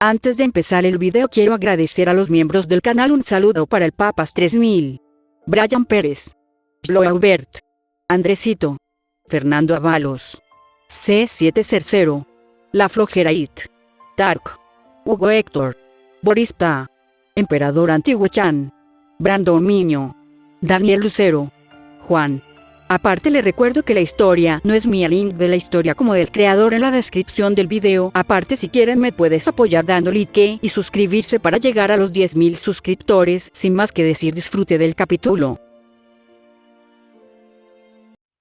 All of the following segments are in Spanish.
Antes de empezar el video quiero agradecer a los miembros del canal. Un saludo para el Papas 3000, Brian Pérez, Sloaubert, Andresito, Fernando Avalos, C700, La Flojera It, Tark, Hugo Héctor, Boris Pa, Emperador Antiguo Chan, Brandon Miño, Daniel Lucero, Juan. Aparte le recuerdo que la historia no es mía, link de la historia como del creador en la descripción del video. Aparte, si quieren me puedes apoyar dando like y suscribirse para llegar a los 10.000 suscriptores. Sin más que decir, disfrute del capítulo.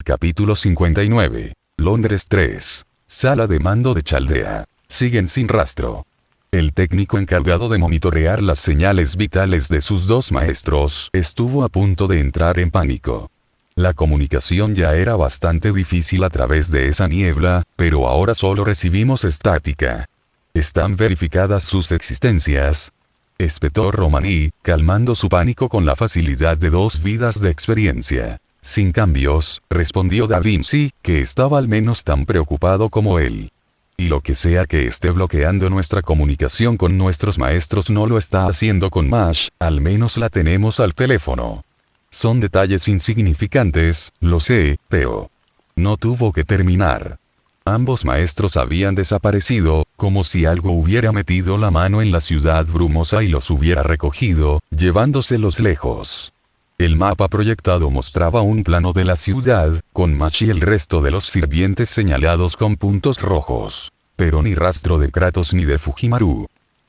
Capítulo 59. Londres 3. Sala de mando de Chaldea. Siguen sin rastro. El técnico encargado de monitorear las señales vitales de sus dos maestros estuvo a punto de entrar en pánico. La comunicación ya era bastante difícil a través de esa niebla, pero ahora solo recibimos estática. ¿Están verificadas sus existencias?, espetó Romaní, calmando su pánico con la facilidad de 2 vidas de experiencia. Sin cambios, respondió Da Vinci, que estaba al menos tan preocupado como él. Y lo que sea que esté bloqueando nuestra comunicación con nuestros maestros no lo está haciendo con Mash, al menos la tenemos al teléfono. Son detalles insignificantes, lo sé, pero no tuvo que terminar. Ambos maestros habían desaparecido, como si algo hubiera metido la mano en la ciudad brumosa y los hubiera recogido, llevándoselos lejos. El mapa proyectado mostraba un plano de la ciudad, con Mash y el resto de los sirvientes señalados con puntos rojos. Pero ni rastro de Kratos ni de Fujimaru.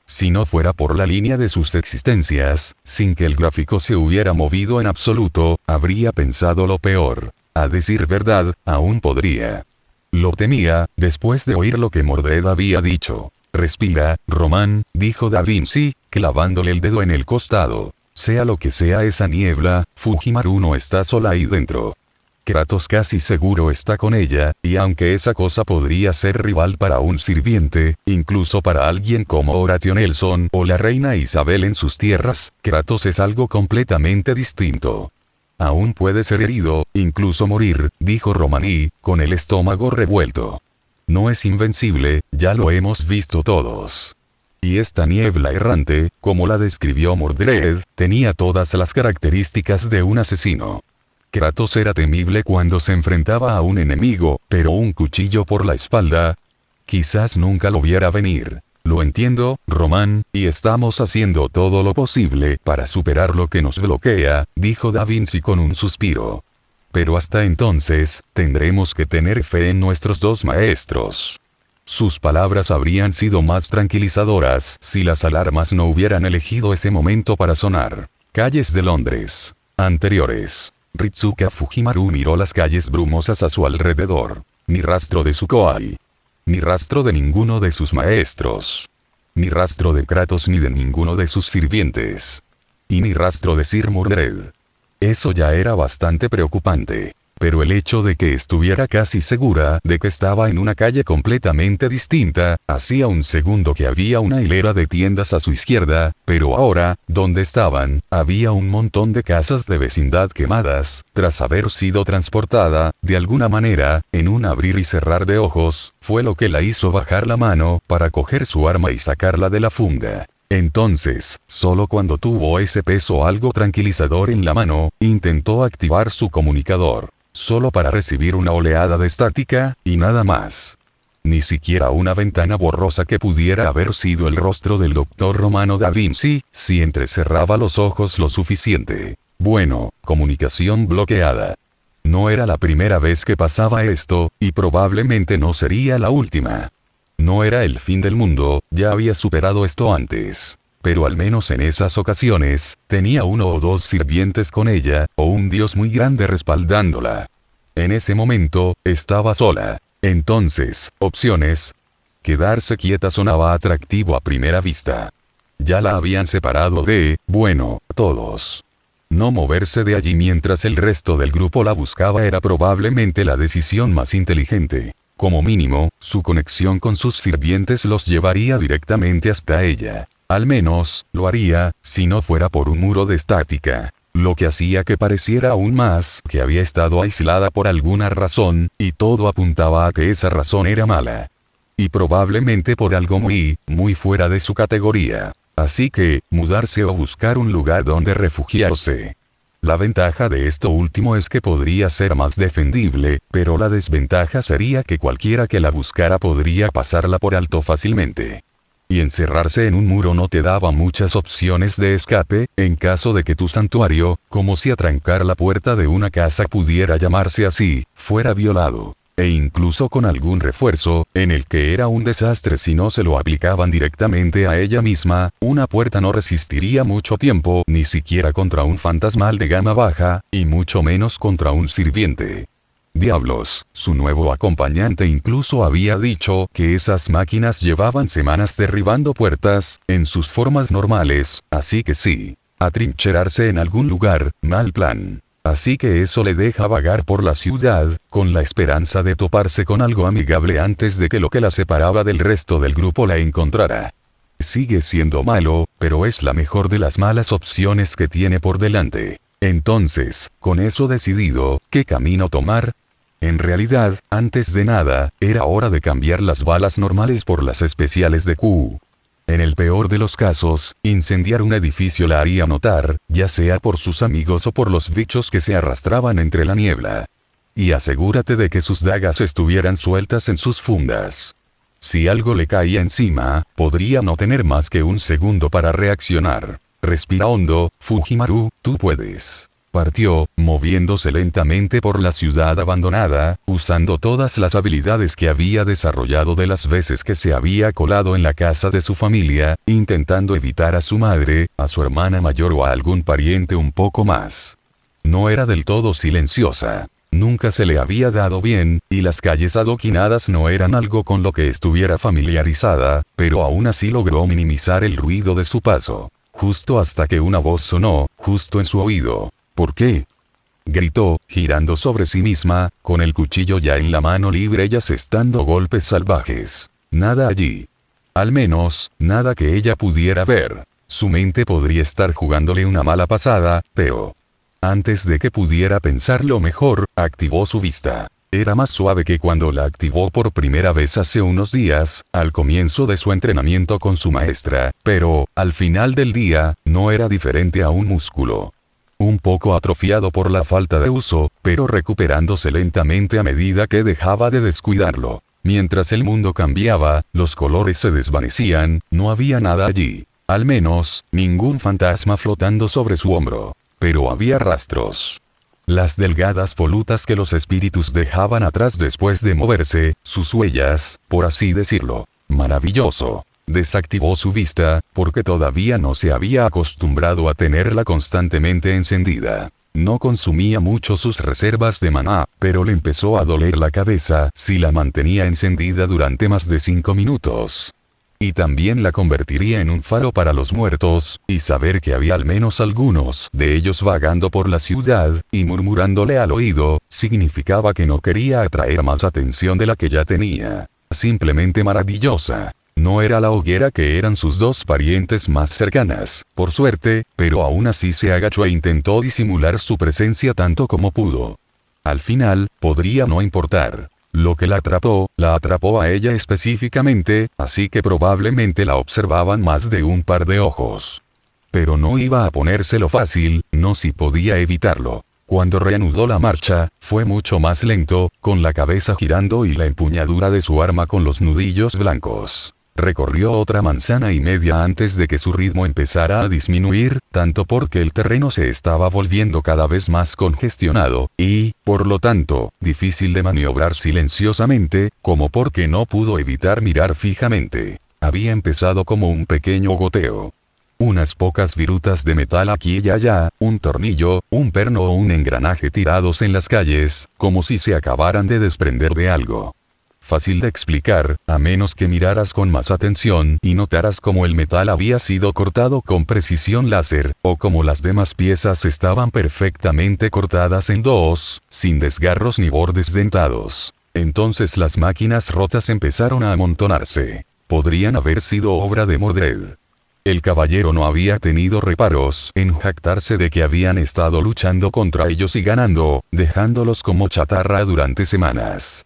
Si no fuera por la línea de sus existencias, sin que el gráfico se hubiera movido en absoluto, habría pensado lo peor. A decir verdad, aún podría. Lo temía, después de oír lo que Mordred había dicho. Respira, Román, dijo Da Vinci, clavándole el dedo en el costado. Sea lo que sea esa niebla, Fujimaru no está sola ahí dentro. Kratos casi seguro está con ella, y aunque esa cosa podría ser rival para un sirviente, incluso para alguien como Horatio Nelson o la reina Isabel en sus tierras, Kratos es algo completamente distinto. Aún puede ser herido, incluso morir, dijo Romaní, con el estómago revuelto. No es invencible, ya lo hemos visto todos. Y esta niebla errante, como la describió Mordred, tenía todas las características de un asesino. Kratos era temible cuando se enfrentaba a un enemigo, pero un cuchillo por la espalda, quizás nunca lo viera venir. Lo entiendo, Román, y estamos haciendo todo lo posible para superar lo que nos bloquea, dijo Da Vinci con un suspiro. Pero hasta entonces, tendremos que tener fe en nuestros dos maestros. Sus palabras habrían sido más tranquilizadoras si las alarmas no hubieran elegido ese momento para sonar. Calles de Londres. Anteriores. Ritsuka Fujimaru miró las calles brumosas a su alrededor. Ni rastro de Sukoi. Ni rastro de ninguno de sus maestros. Ni rastro de Kratos ni de ninguno de sus sirvientes. Y ni rastro de Sir Mordred. Eso ya era bastante preocupante. Pero el hecho de que estuviera casi segura de que estaba en una calle completamente distinta, hacía un segundo que había una hilera de tiendas a su izquierda, pero ahora, donde estaban, había un montón de casas de vecindad quemadas, tras haber sido transportada, de alguna manera, en un abrir y cerrar de ojos, fue lo que la hizo bajar la mano, para coger su arma y sacarla de la funda. Entonces, solo cuando tuvo ese peso algo tranquilizador en la mano, intentó activar su comunicador. Solo para recibir una oleada de estática, y nada más. Ni siquiera una ventana borrosa que pudiera haber sido el rostro del doctor Romano Da Vinci, si entrecerraba los ojos lo suficiente. Bueno, comunicación bloqueada. No era la primera vez que pasaba esto, y probablemente no sería la última. No era el fin del mundo, ya había superado esto antes. Pero al menos en esas ocasiones, tenía 1 o 2 sirvientes con ella, o un dios muy grande respaldándola. En ese momento, estaba sola. Entonces, opciones. Quedarse quieta sonaba atractivo a primera vista. Ya la habían separado de, bueno, todos. No moverse de allí mientras el resto del grupo la buscaba era probablemente la decisión más inteligente. Como mínimo, su conexión con sus sirvientes los llevaría directamente hasta ella. Al menos, lo haría, si no fuera por un muro de estática. Lo que hacía que pareciera aún más que había estado aislada por alguna razón, y todo apuntaba a que esa razón era mala. Y probablemente por algo muy, muy fuera de su categoría. Así que, mudarse o buscar un lugar donde refugiarse. La ventaja de esto último es que podría ser más defendible, pero la desventaja sería que cualquiera que la buscara podría pasarla por alto fácilmente. Y encerrarse en un muro no te daba muchas opciones de escape, en caso de que tu santuario, como si atrancar la puerta de una casa pudiera llamarse así, fuera violado. E incluso con algún refuerzo, en el que era un desastre si no se lo aplicaban directamente a ella misma, una puerta no resistiría mucho tiempo, ni siquiera contra un fantasmal de gama baja, y mucho menos contra un sirviente. Diablos, su nuevo acompañante incluso había dicho que esas máquinas llevaban semanas derribando puertas, en sus formas normales, así que sí. Atrincherarse en algún lugar, mal plan. Así que eso le deja vagar por la ciudad, con la esperanza de toparse con algo amigable antes de que lo que la separaba del resto del grupo la encontrara. Sigue siendo malo, pero es la mejor de las malas opciones que tiene por delante. Entonces, con eso decidido, ¿qué camino tomar? En realidad, antes de nada, era hora de cambiar las balas normales por las especiales de Q. En el peor de los casos, incendiar un edificio la haría notar, ya sea por sus amigos o por los bichos que se arrastraban entre la niebla. Y asegúrate de que sus dagas estuvieran sueltas en sus fundas. Si algo le caía encima, podría no tener más que un segundo para reaccionar. Respira hondo, Fujimaru, tú puedes. Partió, moviéndose lentamente por la ciudad abandonada, usando todas las habilidades que había desarrollado de las veces que se había colado en la casa de su familia, intentando evitar a su madre, a su hermana mayor o a algún pariente un poco más. No era del todo silenciosa. Nunca se le había dado bien, y las calles adoquinadas no eran algo con lo que estuviera familiarizada, pero aún así logró minimizar el ruido de su paso. Justo hasta que una voz sonó, justo en su oído. ¿Por qué? Gritó, girando sobre sí misma, con el cuchillo ya en la mano libre y asestando golpes salvajes. Nada allí. Al menos, nada que ella pudiera ver. Su mente podría estar jugándole una mala pasada, pero... Antes de que pudiera pensarlo mejor, activó su vista. Era más suave que cuando la activó por primera vez hace unos días, al comienzo de su entrenamiento con su maestra, pero, al final del día, no era diferente a un músculo. Un poco atrofiado por la falta de uso, pero recuperándose lentamente a medida que dejaba de descuidarlo. Mientras el mundo cambiaba, los colores se desvanecían, no había nada allí. Al menos, ningún fantasma flotando sobre su hombro. Pero había rastros. Las delgadas volutas que los espíritus dejaban atrás después de moverse, sus huellas, por así decirlo. Maravilloso. Desactivó su vista, porque todavía no se había acostumbrado a tenerla constantemente encendida. No consumía mucho sus reservas de maná, pero le empezó a doler la cabeza si la mantenía encendida durante más de 5 minutos. Y también la convertiría en un faro para los muertos, y saber que había al menos algunos de ellos vagando por la ciudad, y murmurándole al oído, significaba que no quería atraer más atención de la que ya tenía. Simplemente maravillosa. No era la hoguera que eran sus dos parientes más cercanas, por suerte, pero aún así se agachó e intentó disimular su presencia tanto como pudo. Al final, podría no importar. Lo que la atrapó a ella específicamente, así que probablemente la observaban más de un par de ojos. Pero no iba a ponérselo fácil, no si podía evitarlo. Cuando reanudó la marcha, fue mucho más lento, con la cabeza girando y la empuñadura de su arma con los nudillos blancos. Recorrió otra manzana y media antes de que su ritmo empezara a disminuir, tanto porque el terreno se estaba volviendo cada vez más congestionado, y, por lo tanto, difícil de maniobrar silenciosamente, como porque no pudo evitar mirar fijamente. Había empezado como un pequeño goteo. Unas pocas virutas de metal aquí y allá, un tornillo, un perno o un engranaje tirados en las calles, como si se acabaran de desprender de algo. Fácil de explicar, a menos que miraras con más atención y notaras cómo el metal había sido cortado con precisión láser, o cómo las demás piezas estaban perfectamente cortadas en dos, sin desgarros ni bordes dentados. Entonces las máquinas rotas empezaron a amontonarse. Podrían haber sido obra de Mordred. El caballero no había tenido reparos en jactarse de que habían estado luchando contra ellos y ganando, dejándolos como chatarra durante semanas.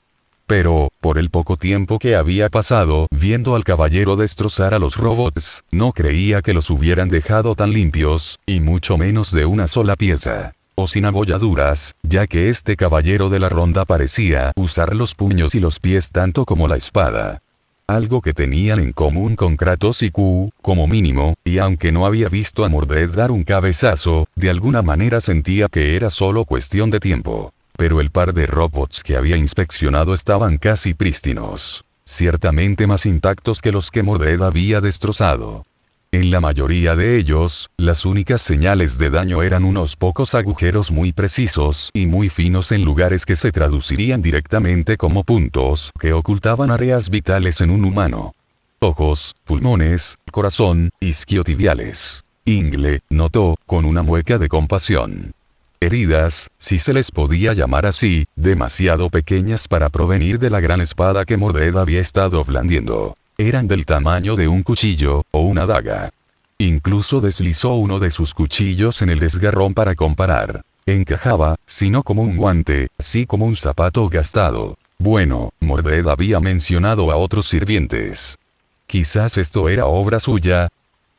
Pero, por el poco tiempo que había pasado viendo al caballero destrozar a los robots, no creía que los hubieran dejado tan limpios, y mucho menos de una sola pieza. O sin abolladuras, ya que este caballero de la ronda parecía usar los puños y los pies tanto como la espada. Algo que tenían en común con Kratos y Q, como mínimo, y aunque no había visto a Mordred dar un cabezazo, de alguna manera sentía que era solo cuestión de tiempo. Pero el par de robots que había inspeccionado estaban casi prístinos. Ciertamente más intactos que los que Mordred había destrozado. En la mayoría de ellos, las únicas señales de daño eran unos pocos agujeros muy precisos y muy finos en lugares que se traducirían directamente como puntos que ocultaban áreas vitales en un humano. Ojos, pulmones, corazón, isquiotibiales. Ingle, notó, con una mueca de compasión. Heridas, si se les podía llamar así, demasiado pequeñas para provenir de la gran espada que Mordred había estado blandiendo. Eran del tamaño de un cuchillo, o una daga. Incluso deslizó uno de sus cuchillos en el desgarrón para comparar. Encajaba, si no como un guante, sí como un zapato gastado. Bueno, Mordred había mencionado a otros sirvientes. Quizás esto era obra suya.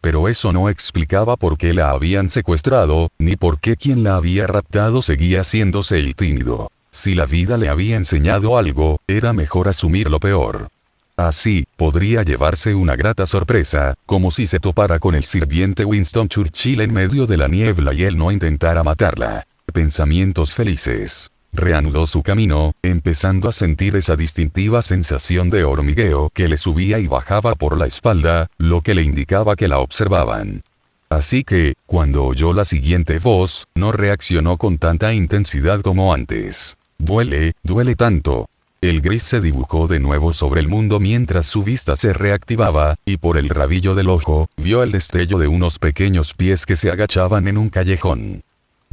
Pero eso no explicaba por qué la habían secuestrado, ni por qué quien la había raptado seguía haciéndose el tímido. Si la vida le había enseñado algo, era mejor asumir lo peor. Así, podría llevarse una grata sorpresa, como si se topara con el sirviente Winston Churchill en medio de la niebla y él no intentara matarla. Pensamientos felices. Reanudó su camino, empezando a sentir esa distintiva sensación de hormigueo que le subía y bajaba por la espalda, lo que le indicaba que la observaban. Así que, cuando oyó la siguiente voz, no reaccionó con tanta intensidad como antes. Duele tanto. El gris se dibujó de nuevo sobre el mundo mientras su vista se reactivaba, y por el rabillo del ojo, vio el destello de unos pequeños pies que se agachaban en un callejón.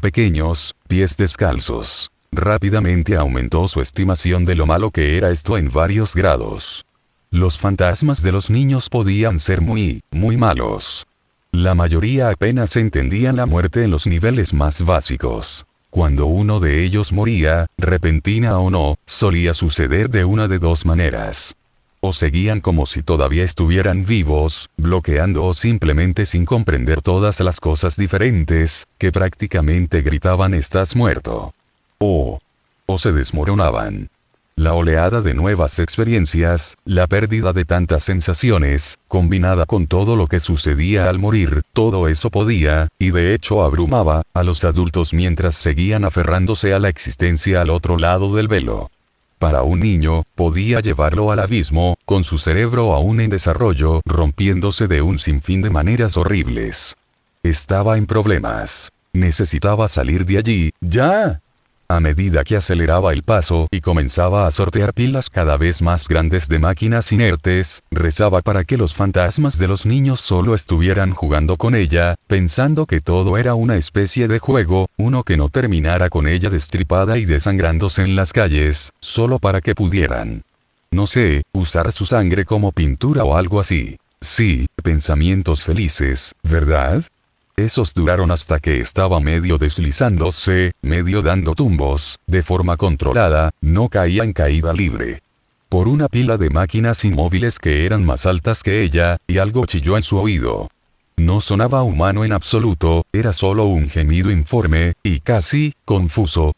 Pequeños, pies descalzos. Rápidamente aumentó su estimación de lo malo que era esto en varios grados. Los fantasmas de los niños podían ser muy malos. La mayoría apenas entendían la muerte en los niveles más básicos. Cuando uno de ellos moría, repentina o no, solía suceder de una de dos maneras. O seguían como si todavía estuvieran vivos, bloqueando o simplemente sin comprender todas las cosas diferentes, que prácticamente gritaban «estás muerto». O se desmoronaban. La oleada de nuevas experiencias, la pérdida de tantas sensaciones, combinada con todo lo que sucedía al morir, todo eso podía, y de hecho abrumaba, a los adultos mientras seguían aferrándose a la existencia al otro lado del velo. Para un niño, podía llevarlo al abismo, con su cerebro aún en desarrollo, rompiéndose de un sinfín de maneras horribles. Estaba en problemas. Necesitaba salir de allí, ¡ya! A medida que aceleraba el paso y comenzaba a sortear pilas cada vez más grandes de máquinas inertes, rezaba para que los fantasmas de los niños solo estuvieran jugando con ella, pensando que todo era una especie de juego, uno que no terminara con ella destripada y desangrándose en las calles, solo para que pudieran, no sé, usar su sangre como pintura o algo así. Sí, pensamientos felices, ¿verdad? Esos duraron hasta que estaba medio deslizándose, medio dando tumbos, de forma controlada, no caía en caída libre. Por una pila de máquinas inmóviles que eran más altas que ella, y algo chilló en su oído. No sonaba humano en absoluto, era solo un gemido informe, y casi, confuso.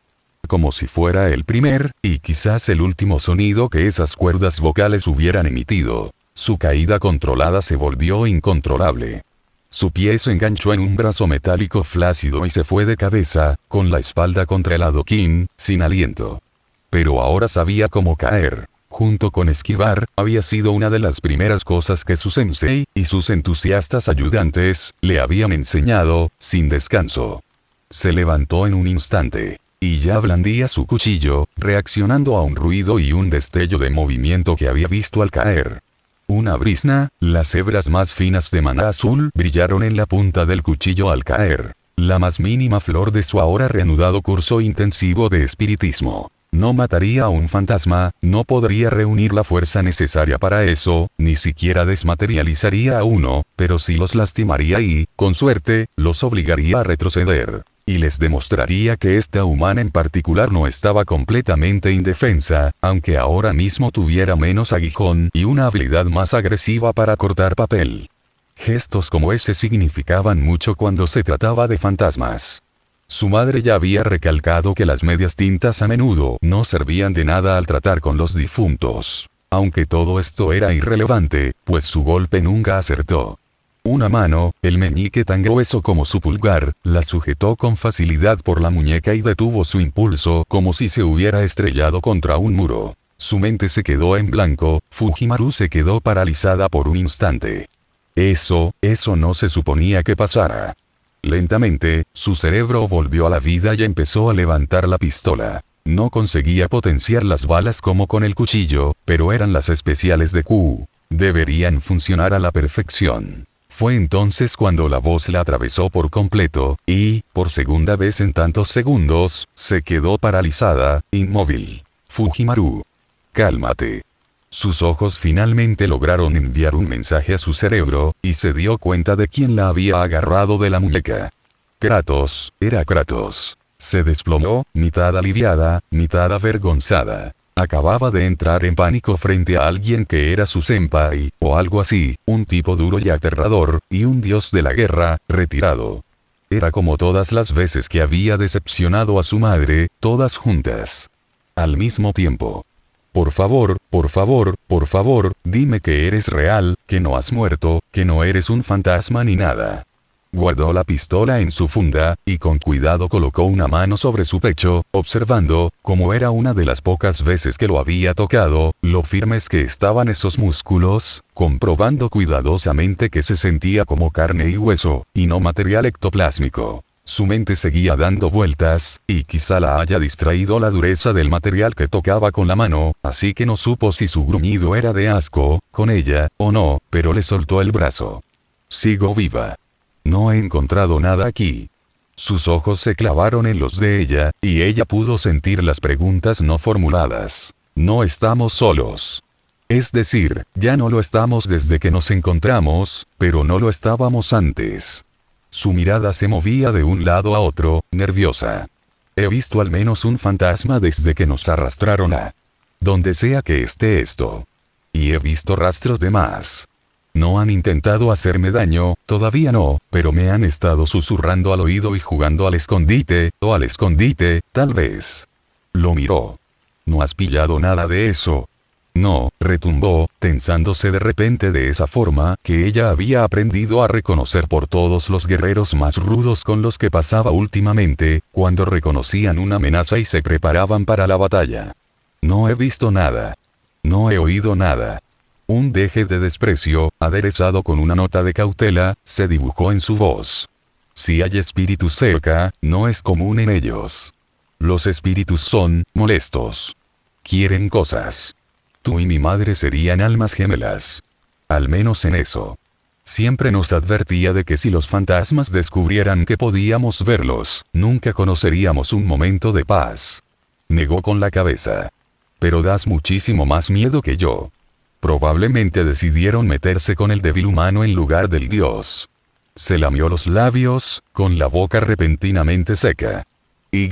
Como si fuera el primer, y quizás el último sonido que esas cuerdas vocales hubieran emitido. Su caída controlada se volvió incontrolable. Su pie se enganchó en un brazo metálico flácido y se fue de cabeza, con la espalda contra el adoquín, sin aliento. Pero ahora sabía cómo caer. Junto con esquivar, había sido una de las primeras cosas que su sensei, y sus entusiastas ayudantes, le habían enseñado, sin descanso. Se levantó en un instante. Y ya blandía su cuchillo, reaccionando a un ruido y un destello de movimiento que había visto al caer. Una brizna, las hebras más finas de maná azul brillaron en la punta del cuchillo al caer. La más mínima flor de su ahora reanudado curso intensivo de espiritismo. No mataría a un fantasma, no podría reunir la fuerza necesaria para eso, ni siquiera desmaterializaría a uno, pero sí los lastimaría y, con suerte, los obligaría a retroceder. y les demostraría que esta humana en particular no estaba completamente indefensa, aunque ahora mismo tuviera menos aguijón y una habilidad más agresiva para cortar papel. Gestos como ese significaban mucho cuando se trataba de fantasmas. Su madre ya había recalcado que las medias tintas a menudo no servían de nada al tratar con los difuntos. Aunque todo esto era irrelevante, pues su golpe nunca acertó. Una mano, el meñique tan grueso como su pulgar, la sujetó con facilidad por la muñeca y detuvo su impulso como si se hubiera estrellado contra un muro. Su mente se quedó en blanco, Fujimaru se quedó paralizada por un instante. Eso no se suponía que pasara. Lentamente, su cerebro volvió a la vida y empezó a levantar la pistola. No conseguía potenciar las balas como con el cuchillo, pero eran las especiales de Q. Deberían funcionar a la perfección. Fue entonces cuando la voz la atravesó por completo, y, por segunda vez en tantos segundos, se quedó paralizada, inmóvil. Fujimaru. Cálmate. Sus ojos finalmente lograron enviar un mensaje a su cerebro, y se dio cuenta de quién la había agarrado de la muñeca. Kratos, era Kratos. Se desplomó, mitad aliviada, mitad avergonzada. Acababa de entrar en pánico frente a alguien que era su senpai, o algo así, un tipo duro y aterrador, y un dios de la guerra, retirado. Era como todas las veces que había decepcionado a su madre, todas juntas. Al mismo tiempo. Por favor, dime que eres real, que no has muerto, que no eres un fantasma ni nada. Guardó la pistola en su funda, y con cuidado colocó una mano sobre su pecho, observando, como era una de las pocas veces que lo había tocado, lo firmes que estaban esos músculos, comprobando cuidadosamente que se sentía como carne y hueso, y no material ectoplásmico. Su mente seguía dando vueltas, y quizá la haya distraído la dureza del material que tocaba con la mano, así que no supo si su gruñido era de asco, con ella, o no, pero le soltó el brazo. Sigo viva. No he encontrado nada aquí. Sus ojos se clavaron en los de ella, y ella pudo sentir las preguntas no formuladas. No estamos solos. Es decir, ya no lo estamos desde que nos encontramos, pero no lo estábamos antes. Su mirada se movía de un lado a otro, nerviosa. He visto al menos un fantasma desde que nos arrastraron a donde sea que esté esto. Y he visto rastros de más. No han intentado hacerme daño, todavía no, pero me han estado susurrando al oído y jugando al escondite, tal vez. Lo miró. ¿No has pillado nada de eso? No, retumbó, tensándose de repente de esa forma que ella había aprendido a reconocer por todos los guerreros más rudos con los que pasaba últimamente, cuando reconocían una amenaza y se preparaban para la batalla. No he visto nada. No he oído nada. Un deje de desprecio, aderezado con una nota de cautela, se dibujó en su voz. Si hay espíritus cerca, no es común en ellos. Los espíritus son molestos. Quieren cosas. Tú y mi madre serían almas gemelas. Al menos en eso. Siempre nos advertía de que si los fantasmas descubrieran que podíamos verlos, nunca conoceríamos un momento de paz. Negó con la cabeza. Pero das muchísimo más miedo que yo. Probablemente decidieron meterse con el débil humano en lugar del dios. Se lamió los labios, con la boca repentinamente seca. Y.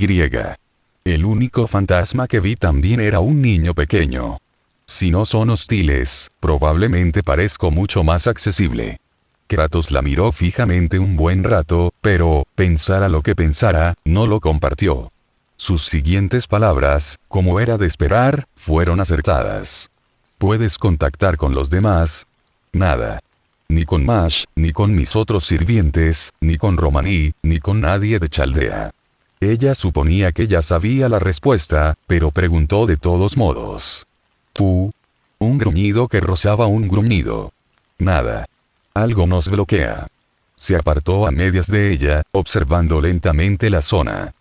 El único fantasma que vi también era un niño pequeño. Si no son hostiles, probablemente parezco mucho más accesible. Kratos la miró fijamente un buen rato, pero, pensara lo que pensara, no lo compartió. Sus siguientes palabras, como era de esperar, fueron acertadas. ¿Puedes contactar con los demás? Nada. Ni con Mash, ni con mis otros sirvientes, ni con Romaní, ni con nadie de Chaldea. Ella suponía que ya sabía la respuesta, pero preguntó de todos modos. ¿Tú? Un gruñido que rozaba un gruñido. Nada. Algo nos bloquea. Se apartó a medias de ella, observando lentamente la zona.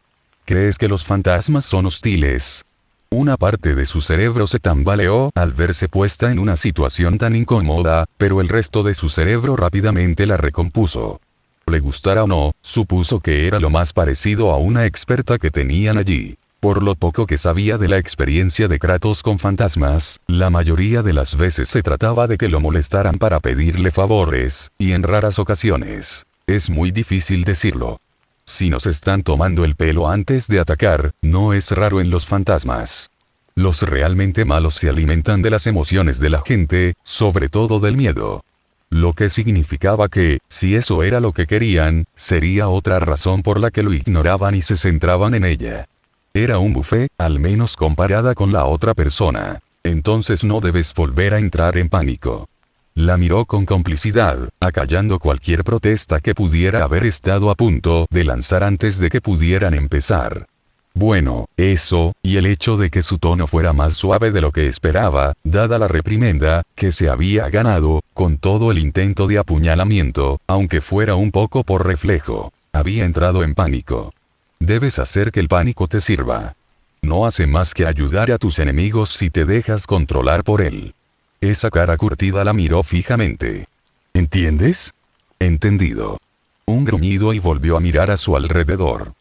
¿Crees que los fantasmas son hostiles? Una parte de su cerebro se tambaleó al verse puesta en una situación tan incómoda, pero el resto de su cerebro rápidamente la recompuso. Le gustara o no, supuso que era lo más parecido a una experta que tenían allí. Por lo poco que sabía de la experiencia de Kratos con fantasmas, la mayoría de las veces se trataba de que lo molestaran para pedirle favores, y en raras ocasiones. Es muy difícil decirlo. Si nos están tomando el pelo antes de atacar, no es raro en los fantasmas. Los realmente malos se alimentan de las emociones de la gente, sobre todo del miedo. Lo que significaba que, si eso era lo que querían, sería otra razón por la que lo ignoraban y se centraban en ella. Era un buffet, al menos comparada con la otra persona. Entonces no debes volver a entrar en pánico. La miró con complicidad, acallando cualquier protesta que pudiera haber estado a punto de lanzar antes de que pudieran empezar. Bueno, eso, y el hecho de que su tono fuera más suave de lo que esperaba, dada la reprimenda que se había ganado, con todo el intento de apuñalamiento, aunque fuera un poco por reflejo, había entrado en pánico. Debes hacer que el pánico te sirva. No hace más que ayudar a tus enemigos si te dejas controlar por él. Esa cara curtida la miró fijamente. ¿Entiendes? Entendido. Un gruñido y volvió a mirar a su alrededor.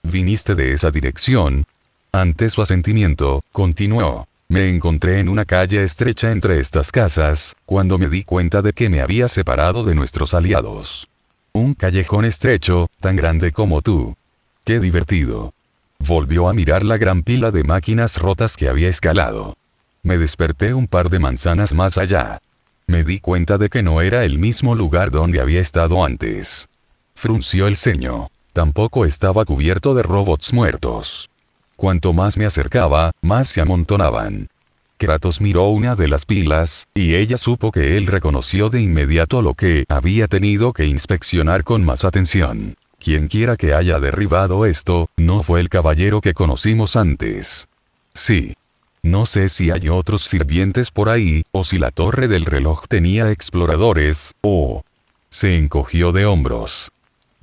¿Viniste de esa dirección? Ante su asentimiento, continuó. Me encontré en una calle estrecha entre estas casas, cuando me di cuenta de que me había separado de nuestros aliados. Un callejón estrecho, tan grande como tú. ¡Qué divertido! Volvió a mirar la gran pila de máquinas rotas que había escalado. Me desperté un par de manzanas más allá. Me di cuenta de que no era el mismo lugar donde había estado antes. Frunció el ceño. Tampoco estaba cubierto de robots muertos. Cuanto más me acercaba, más se amontonaban. Kratos miró una de las pilas, y ella supo que él reconoció de inmediato lo que había tenido que inspeccionar con más atención. Quienquiera que haya derribado esto, no fue el caballero que conocimos antes. Sí. No sé si hay otros sirvientes por ahí, o si la torre del reloj tenía exploradores, o... Se encogió de hombros.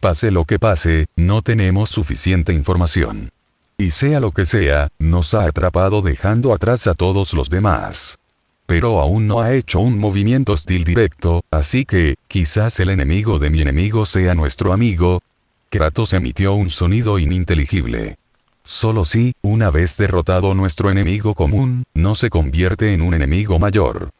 Pase lo que pase, no tenemos suficiente información. Y sea lo que sea, nos ha atrapado dejando atrás a todos los demás. Pero aún no ha hecho un movimiento hostil directo, así que, quizás el enemigo de mi enemigo sea nuestro amigo. Kratos emitió un sonido ininteligible. Solo si, una vez derrotado nuestro enemigo común, no se convierte en un enemigo mayor.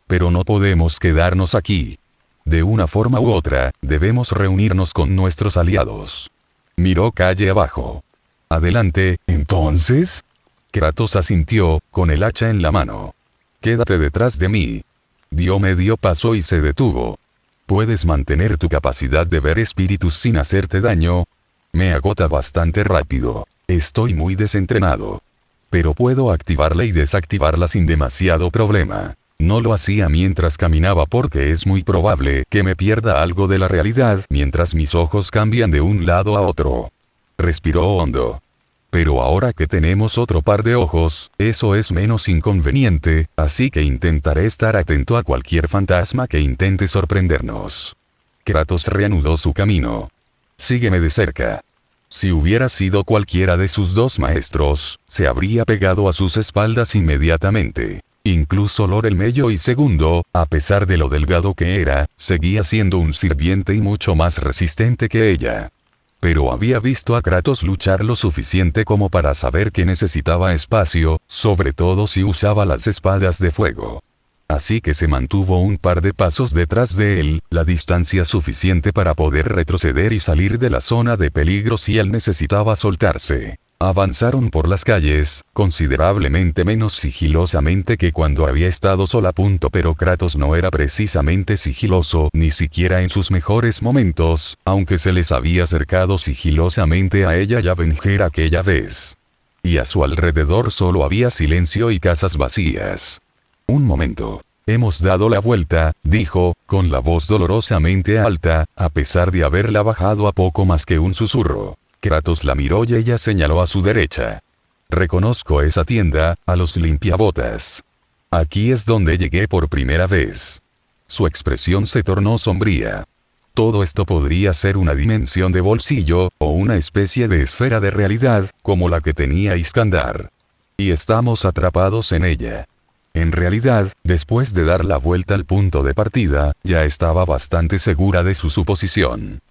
Pero no podemos quedarnos aquí. De una forma u otra, debemos reunirnos con nuestros aliados. Miró calle abajo. Adelante, entonces. Kratos asintió, con el hacha en la mano. Quédate detrás de mí. Dio medio paso y se detuvo. ¿Puedes mantener tu capacidad de ver espíritus sin hacerte daño? Me agota bastante rápido. Estoy muy desentrenado. Pero puedo activarla y desactivarla sin demasiado problema. No lo hacía mientras caminaba porque es muy probable que me pierda algo de la realidad mientras mis ojos cambian de un lado a otro. Respiró hondo. Pero ahora que tenemos otro par de ojos, eso es menos inconveniente, así que intentaré estar atento a cualquier fantasma que intente sorprendernos. Kratos reanudó su camino. Sígueme de cerca. Si hubiera sido cualquiera de sus dos maestros, se habría pegado a sus espaldas inmediatamente. Incluso Lord el Mello y Segundo, a pesar de lo delgado que era, seguía siendo un sirviente y mucho más resistente que ella. Pero había visto a Kratos luchar lo suficiente como para saber que necesitaba espacio, sobre todo si usaba las espadas de fuego. Así que se mantuvo un par de pasos detrás de él, la distancia suficiente para poder retroceder y salir de la zona de peligro si él necesitaba soltarse. Avanzaron por las calles, considerablemente menos sigilosamente que cuando había estado sola a punto, pero Kratos no era precisamente sigiloso, ni siquiera en sus mejores momentos, aunque se les había acercado sigilosamente a ella y a Venger aquella vez. Y a su alrededor solo había silencio y casas vacías. Un momento. Hemos dado la vuelta, dijo, con la voz dolorosamente alta, a pesar de haberla bajado a poco más que un susurro. Kratos la miró y ella señaló a su derecha. Reconozco esa tienda, a los limpiabotas. Aquí es donde llegué por primera vez. Su expresión se tornó sombría. Todo esto podría ser una dimensión de bolsillo, o una especie de esfera de realidad, como la que tenía Iskandar. Y estamos atrapados en ella. En realidad, después de dar la vuelta al punto de partida, ya estaba bastante segura de su suposición.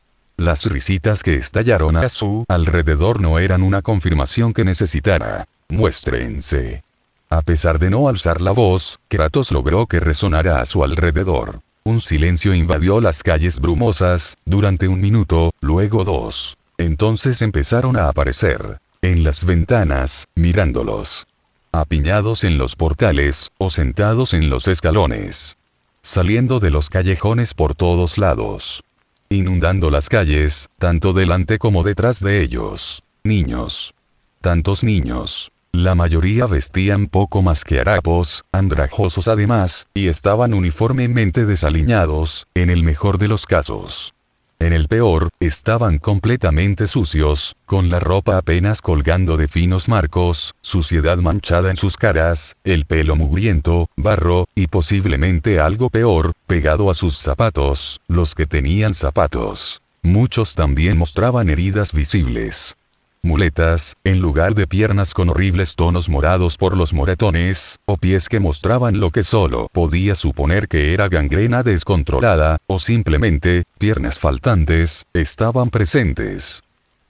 Las risitas que estallaron a su alrededor no eran una confirmación que necesitara. Muéstrense. A pesar de no alzar la voz, Kratos logró que resonara a su alrededor. Un silencio invadió las calles brumosas, durante un minuto, luego dos. Entonces empezaron a aparecer en las ventanas, mirándolos. Apiñados en los portales, o sentados en los escalones. Saliendo de los callejones por todos lados. Inundando las calles, tanto delante como detrás de ellos. Niños. Tantos niños. La mayoría vestían poco más que harapos, andrajosos además, y estaban uniformemente desaliñados, en el mejor de los casos. En el peor, estaban completamente sucios, con la ropa apenas colgando de finos marcos, suciedad manchada en sus caras, el pelo mugriento, barro, y posiblemente algo peor, pegado a sus zapatos, los que tenían zapatos. Muchos también mostraban heridas visibles. Muletas, en lugar de piernas con horribles tonos morados por los moretones, o pies que mostraban lo que solo podía suponer que era gangrena descontrolada, o simplemente, piernas faltantes, estaban presentes.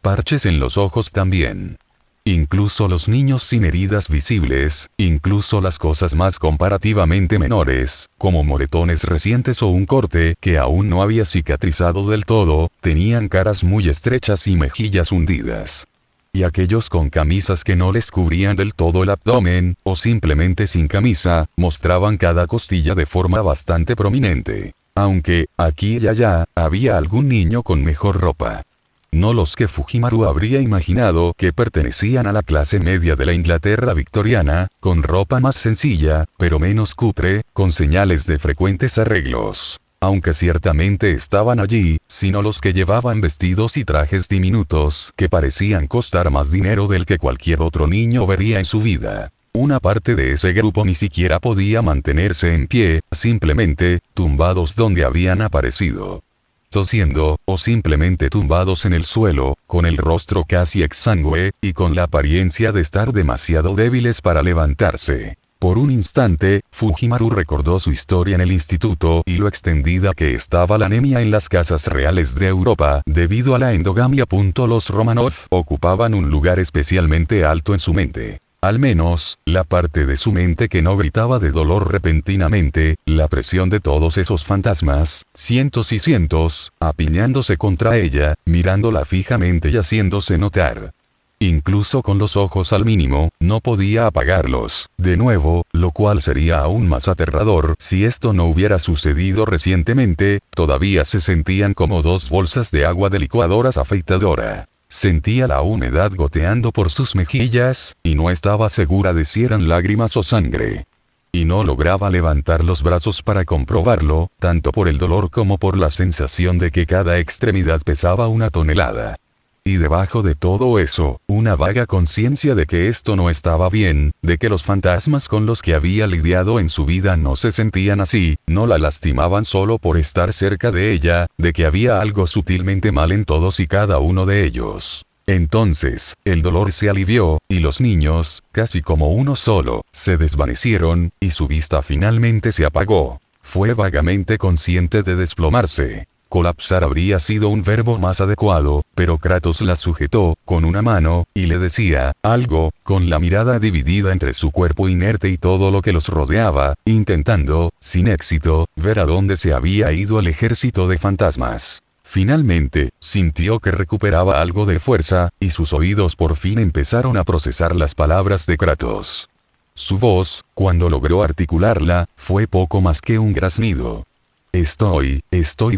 Parches en los ojos también. Incluso los niños sin heridas visibles, incluso las cosas más comparativamente menores, como moretones recientes o un corte que aún no había cicatrizado del todo, tenían caras muy estrechas y mejillas hundidas. Y aquellos con camisas que no les cubrían del todo el abdomen, o simplemente sin camisa, mostraban cada costilla de forma bastante prominente. Aunque, aquí y allá, había algún niño con mejor ropa. No los que Fujimaru habría imaginado que pertenecían a la clase media de la Inglaterra victoriana, con ropa más sencilla, pero menos cutre, con señales de frecuentes arreglos. Aunque ciertamente estaban allí, sino los que llevaban vestidos y trajes diminutos que parecían costar más dinero del que cualquier otro niño vería en su vida. Una parte de ese grupo ni siquiera podía mantenerse en pie, simplemente, tumbados donde habían aparecido. Tosiendo, o simplemente tumbados en el suelo, con el rostro casi exangüe, y con la apariencia de estar demasiado débiles para levantarse. Por un instante, Fujimaru recordó su historia en el instituto y lo extendida que estaba la anemia en las casas reales de Europa, debido a la endogamia. Los Romanov ocupaban un lugar especialmente alto en su mente. Al menos, la parte de su mente que no gritaba de dolor repentinamente, la presión de todos esos fantasmas, cientos y cientos, apiñándose contra ella, mirándola fijamente y haciéndose notar. Incluso con los ojos al mínimo, no podía apagarlos, de nuevo, lo cual sería aún más aterrador si esto no hubiera sucedido recientemente. Todavía se sentían como dos bolsas de agua de licuadoras afeitadora. Sentía la humedad goteando por sus mejillas, y no estaba segura de si eran lágrimas o sangre. Y no lograba levantar los brazos para comprobarlo, tanto por el dolor como por la sensación de que cada extremidad pesaba 1 tonelada. Y debajo de todo eso, una vaga conciencia de que esto no estaba bien, de que los fantasmas con los que había lidiado en su vida no se sentían así, no la lastimaban solo por estar cerca de ella, de que había algo sutilmente mal en todos y cada uno de ellos. Entonces, el dolor se alivió, y los niños, casi como uno solo, se desvanecieron, y su vista finalmente se apagó. Fue vagamente consciente de desplomarse. Colapsar habría sido un verbo más adecuado, pero Kratos la sujetó, con una mano, y le decía, algo, con la mirada dividida entre su cuerpo inerte y todo lo que los rodeaba, intentando, sin éxito, ver a dónde se había ido el ejército de fantasmas. Finalmente, sintió que recuperaba algo de fuerza, y sus oídos por fin empezaron a procesar las palabras de Kratos. Su voz, cuando logró articularla, fue poco más que un graznido. Estoy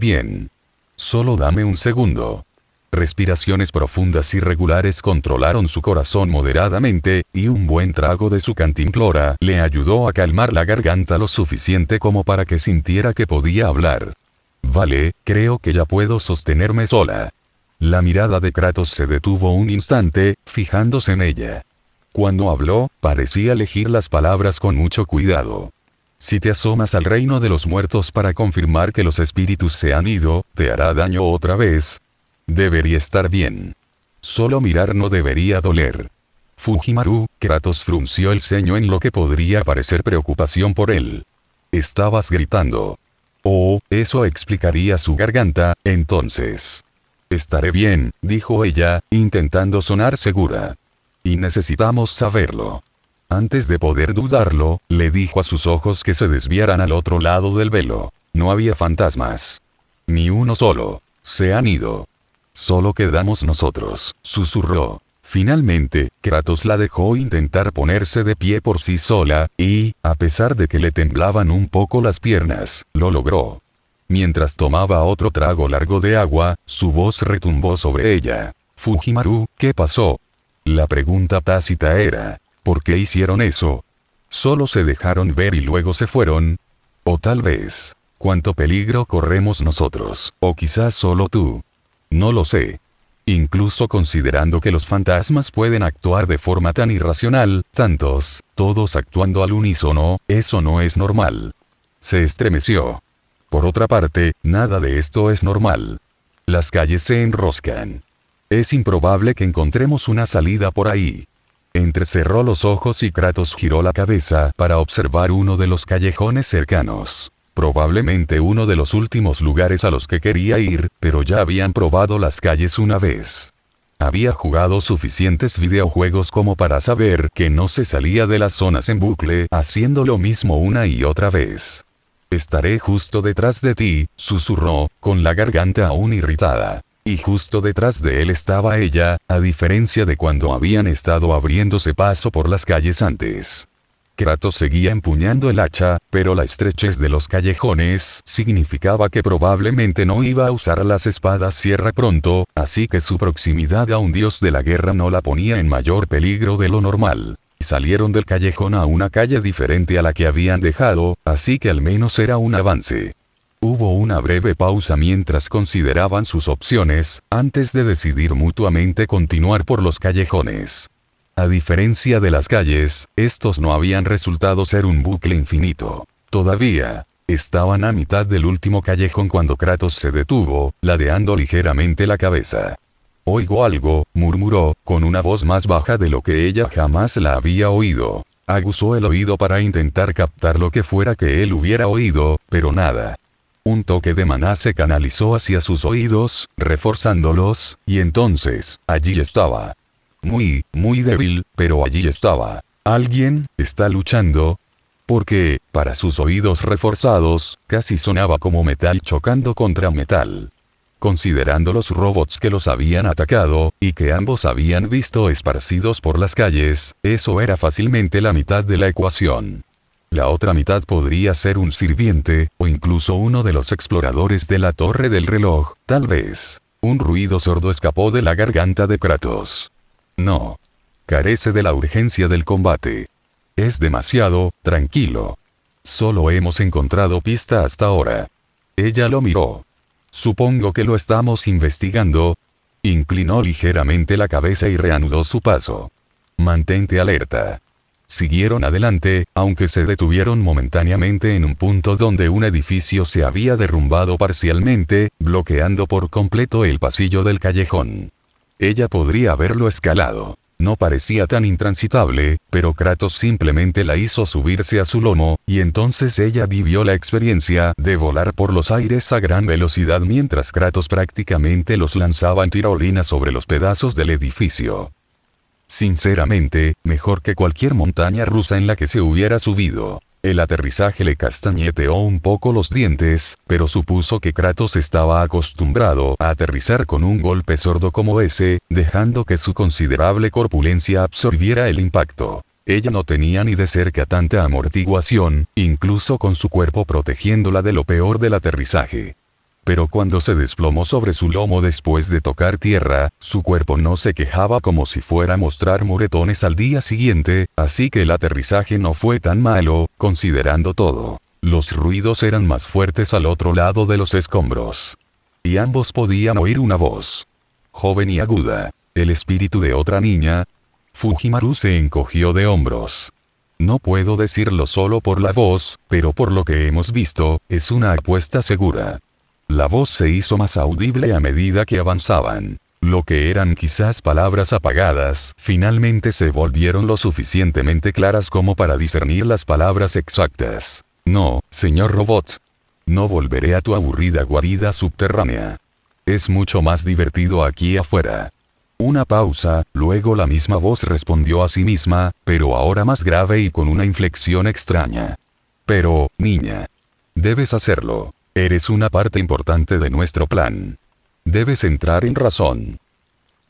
bien. Solo dame un segundo. Respiraciones profundas y regulares controlaron su corazón moderadamente, y un buen trago de su cantimplora le ayudó a calmar la garganta lo suficiente como para que sintiera que podía hablar. Vale, creo que ya puedo sostenerme sola. La mirada de Kratos se detuvo un instante, fijándose en ella. Cuando habló, parecía elegir las palabras con mucho cuidado. Si te asomas al reino de los muertos para confirmar que los espíritus se han ido, te hará daño otra vez. Debería estar bien. Solo mirar no debería doler. Fujimaru, Kratos frunció el ceño en lo que podría parecer preocupación por él. Estabas gritando. Oh, eso explicaría su garganta, entonces. Estaré bien, dijo ella, intentando sonar segura. Y necesitamos saberlo. Antes de poder dudarlo, le dijo a sus ojos que se desviaran al otro lado del velo. No había fantasmas. Ni uno solo. Se han ido. Solo quedamos nosotros, susurró. Finalmente, Kratos la dejó intentar ponerse de pie por sí sola, y, a pesar de que le temblaban un poco las piernas, lo logró. Mientras tomaba otro trago largo de agua, su voz retumbó sobre ella. Fujimaru, ¿qué pasó? La pregunta tácita era, ¿por qué hicieron eso? ¿Solo se dejaron ver y luego se fueron? O tal vez, ¿cuánto peligro corremos nosotros? O quizás solo tú. No lo sé. Incluso considerando que los fantasmas pueden actuar de forma tan irracional, todos actuando al unísono, eso no es normal. Se estremeció. Por otra parte, nada de esto es normal. Las calles se enroscan. Es improbable que encontremos una salida por ahí. Entrecerró los ojos y Kratos giró la cabeza para observar uno de los callejones cercanos. Probablemente uno de los últimos lugares a los que quería ir, pero ya habían probado las calles una vez. Había jugado suficientes videojuegos como para saber que no se salía de las zonas en bucle haciendo lo mismo una y otra vez. Estaré justo detrás de ti, susurró, con la garganta aún irritada. Y justo detrás de él estaba ella, a diferencia de cuando habían estado abriéndose paso por las calles antes. Kratos seguía empuñando el hacha, pero la estrechez de los callejones significaba que probablemente no iba a usar las espadas sierra pronto, así que su proximidad a un dios de la guerra no la ponía en mayor peligro de lo normal. Salieron del callejón a una calle diferente a la que habían dejado, así que al menos era un avance. Hubo una breve pausa mientras consideraban sus opciones, antes de decidir mutuamente continuar por los callejones. A diferencia de las calles, estos no habían resultado ser un bucle infinito. Todavía, estaban a mitad del último callejón cuando Kratos se detuvo, ladeando ligeramente la cabeza. «Oigo algo», murmuró, con una voz más baja de lo que ella jamás la había oído. Aguzó el oído para intentar captar lo que fuera que él hubiera oído, pero nada. Un toque de maná se canalizó hacia sus oídos, reforzándolos, y entonces, allí estaba. Muy débil, pero allí estaba. ¿Alguien está luchando? Porque, para sus oídos reforzados, casi sonaba como metal chocando contra metal. Considerando los robots que los habían atacado, y que ambos habían visto esparcidos por las calles, eso era fácilmente la mitad de la ecuación. La otra mitad podría ser un sirviente, o incluso uno de los exploradores de la torre del reloj, tal vez. Un ruido sordo escapó de la garganta de Kratos. No. Carece de la urgencia del combate. Es demasiado tranquilo. Solo hemos encontrado pista hasta ahora. Ella lo miró. Supongo que lo estamos investigando. Inclinó ligeramente la cabeza y reanudó su paso. Mantente alerta. Siguieron adelante, aunque se detuvieron momentáneamente en un punto donde un edificio se había derrumbado parcialmente, bloqueando por completo el pasillo del callejón. Ella podría haberlo escalado. No parecía tan intransitable, pero Kratos simplemente la hizo subirse a su lomo, y entonces ella vivió la experiencia de volar por los aires a gran velocidad mientras Kratos prácticamente los lanzaba en tirolina sobre los pedazos del edificio. Sinceramente, mejor que cualquier montaña rusa en la que se hubiera subido. El aterrizaje le castañeteó un poco los dientes, pero supuso que Kratos estaba acostumbrado a aterrizar con un golpe sordo como ese, dejando que su considerable corpulencia absorbiera el impacto. Ella no tenía ni de cerca tanta amortiguación, incluso con su cuerpo protegiéndola de lo peor del aterrizaje. Pero cuando se desplomó sobre su lomo después de tocar tierra, su cuerpo no se quejaba como si fuera a mostrar moretones al día siguiente, así que el aterrizaje no fue tan malo, considerando todo. Los ruidos eran más fuertes al otro lado de los escombros. Y ambos podían oír una voz. Joven y aguda. El espíritu de otra niña. Fujimaru se encogió de hombros. No puedo decirlo solo por la voz, pero por lo que hemos visto, es una apuesta segura. La voz se hizo más audible a medida que avanzaban. Lo que eran quizás palabras apagadas, finalmente se volvieron lo suficientemente claras como para discernir las palabras exactas. No, señor robot. No volveré a tu aburrida guarida subterránea. Es mucho más divertido aquí afuera. Una pausa, luego la misma voz respondió a sí misma, pero ahora más grave y con una inflexión extraña. Pero, niña. Debes hacerlo. Eres una parte importante de nuestro plan. Debes entrar en razón.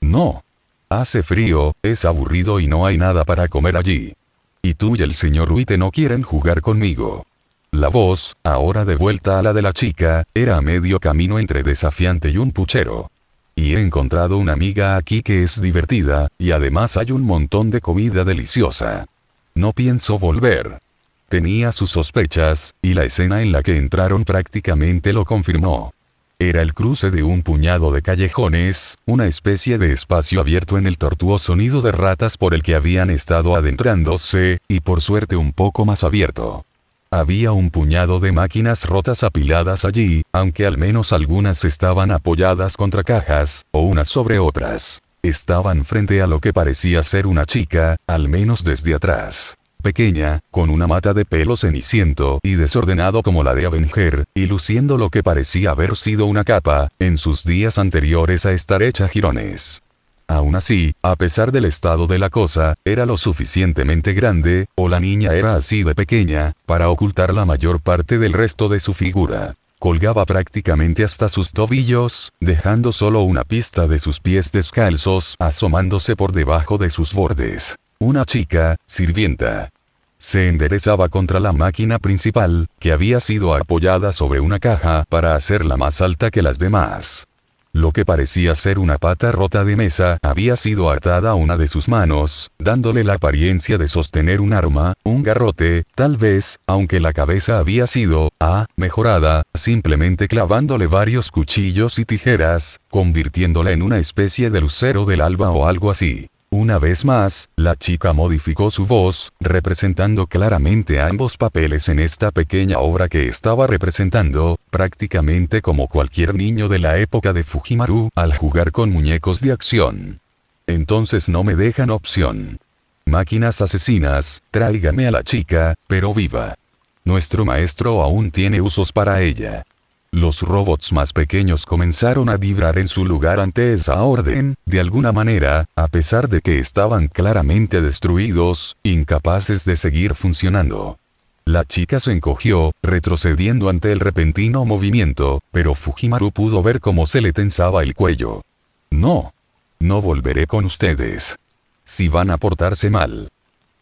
No. Hace frío, es aburrido y no hay nada para comer allí. Y tú y el señor Uite no quieren jugar conmigo. La voz, ahora de vuelta a la de la chica, era a medio camino entre desafiante y un puchero. Y he encontrado una amiga aquí que es divertida, y además hay un montón de comida deliciosa. No pienso volver. Tenía sus sospechas, y la escena en la que entraron prácticamente lo confirmó. Era el cruce de un puñado de callejones, una especie de espacio abierto en el tortuoso nido de ratas por el que habían estado adentrándose, y por suerte un poco más abierto. Había un puñado de máquinas rotas apiladas allí, aunque al menos algunas estaban apoyadas contra cajas, o unas sobre otras. Estaban frente a lo que parecía ser una chica, al menos desde atrás. Pequeña, con una mata de pelo ceniciento y desordenado como la de Avenger, y luciendo lo que parecía haber sido una capa, en sus días anteriores a estar hecha jirones. Aún así, a pesar del estado de la cosa, era lo suficientemente grande, o la niña era así de pequeña, para ocultar la mayor parte del resto de su figura. Colgaba prácticamente hasta sus tobillos, dejando solo una pista de sus pies descalzos asomándose por debajo de sus bordes. Una chica, sirvienta. Se enderezaba contra la máquina principal, que había sido apoyada sobre una caja para hacerla más alta que las demás. Lo que parecía ser una pata rota de mesa había sido atada a una de sus manos, dándole la apariencia de sostener un arma, un garrote, tal vez, aunque la cabeza había sido, mejorada, simplemente clavándole varios cuchillos y tijeras, convirtiéndola en una especie de lucero del alba o algo así. Una vez más, la chica modificó su voz, representando claramente ambos papeles en esta pequeña obra que estaba representando, prácticamente como cualquier niño de la época de Fujimaru al jugar con muñecos de acción. Entonces no me dejan opción. Máquinas asesinas, tráigame a la chica, pero viva. Nuestro maestro aún tiene usos para ella. Los robots más pequeños comenzaron a vibrar en su lugar ante esa orden, de alguna manera, a pesar de que estaban claramente destruidos, incapaces de seguir funcionando. La chica se encogió, retrocediendo ante el repentino movimiento, pero Fujimaru pudo ver cómo se le tensaba el cuello. No. No volveré con ustedes. Si van a portarse mal.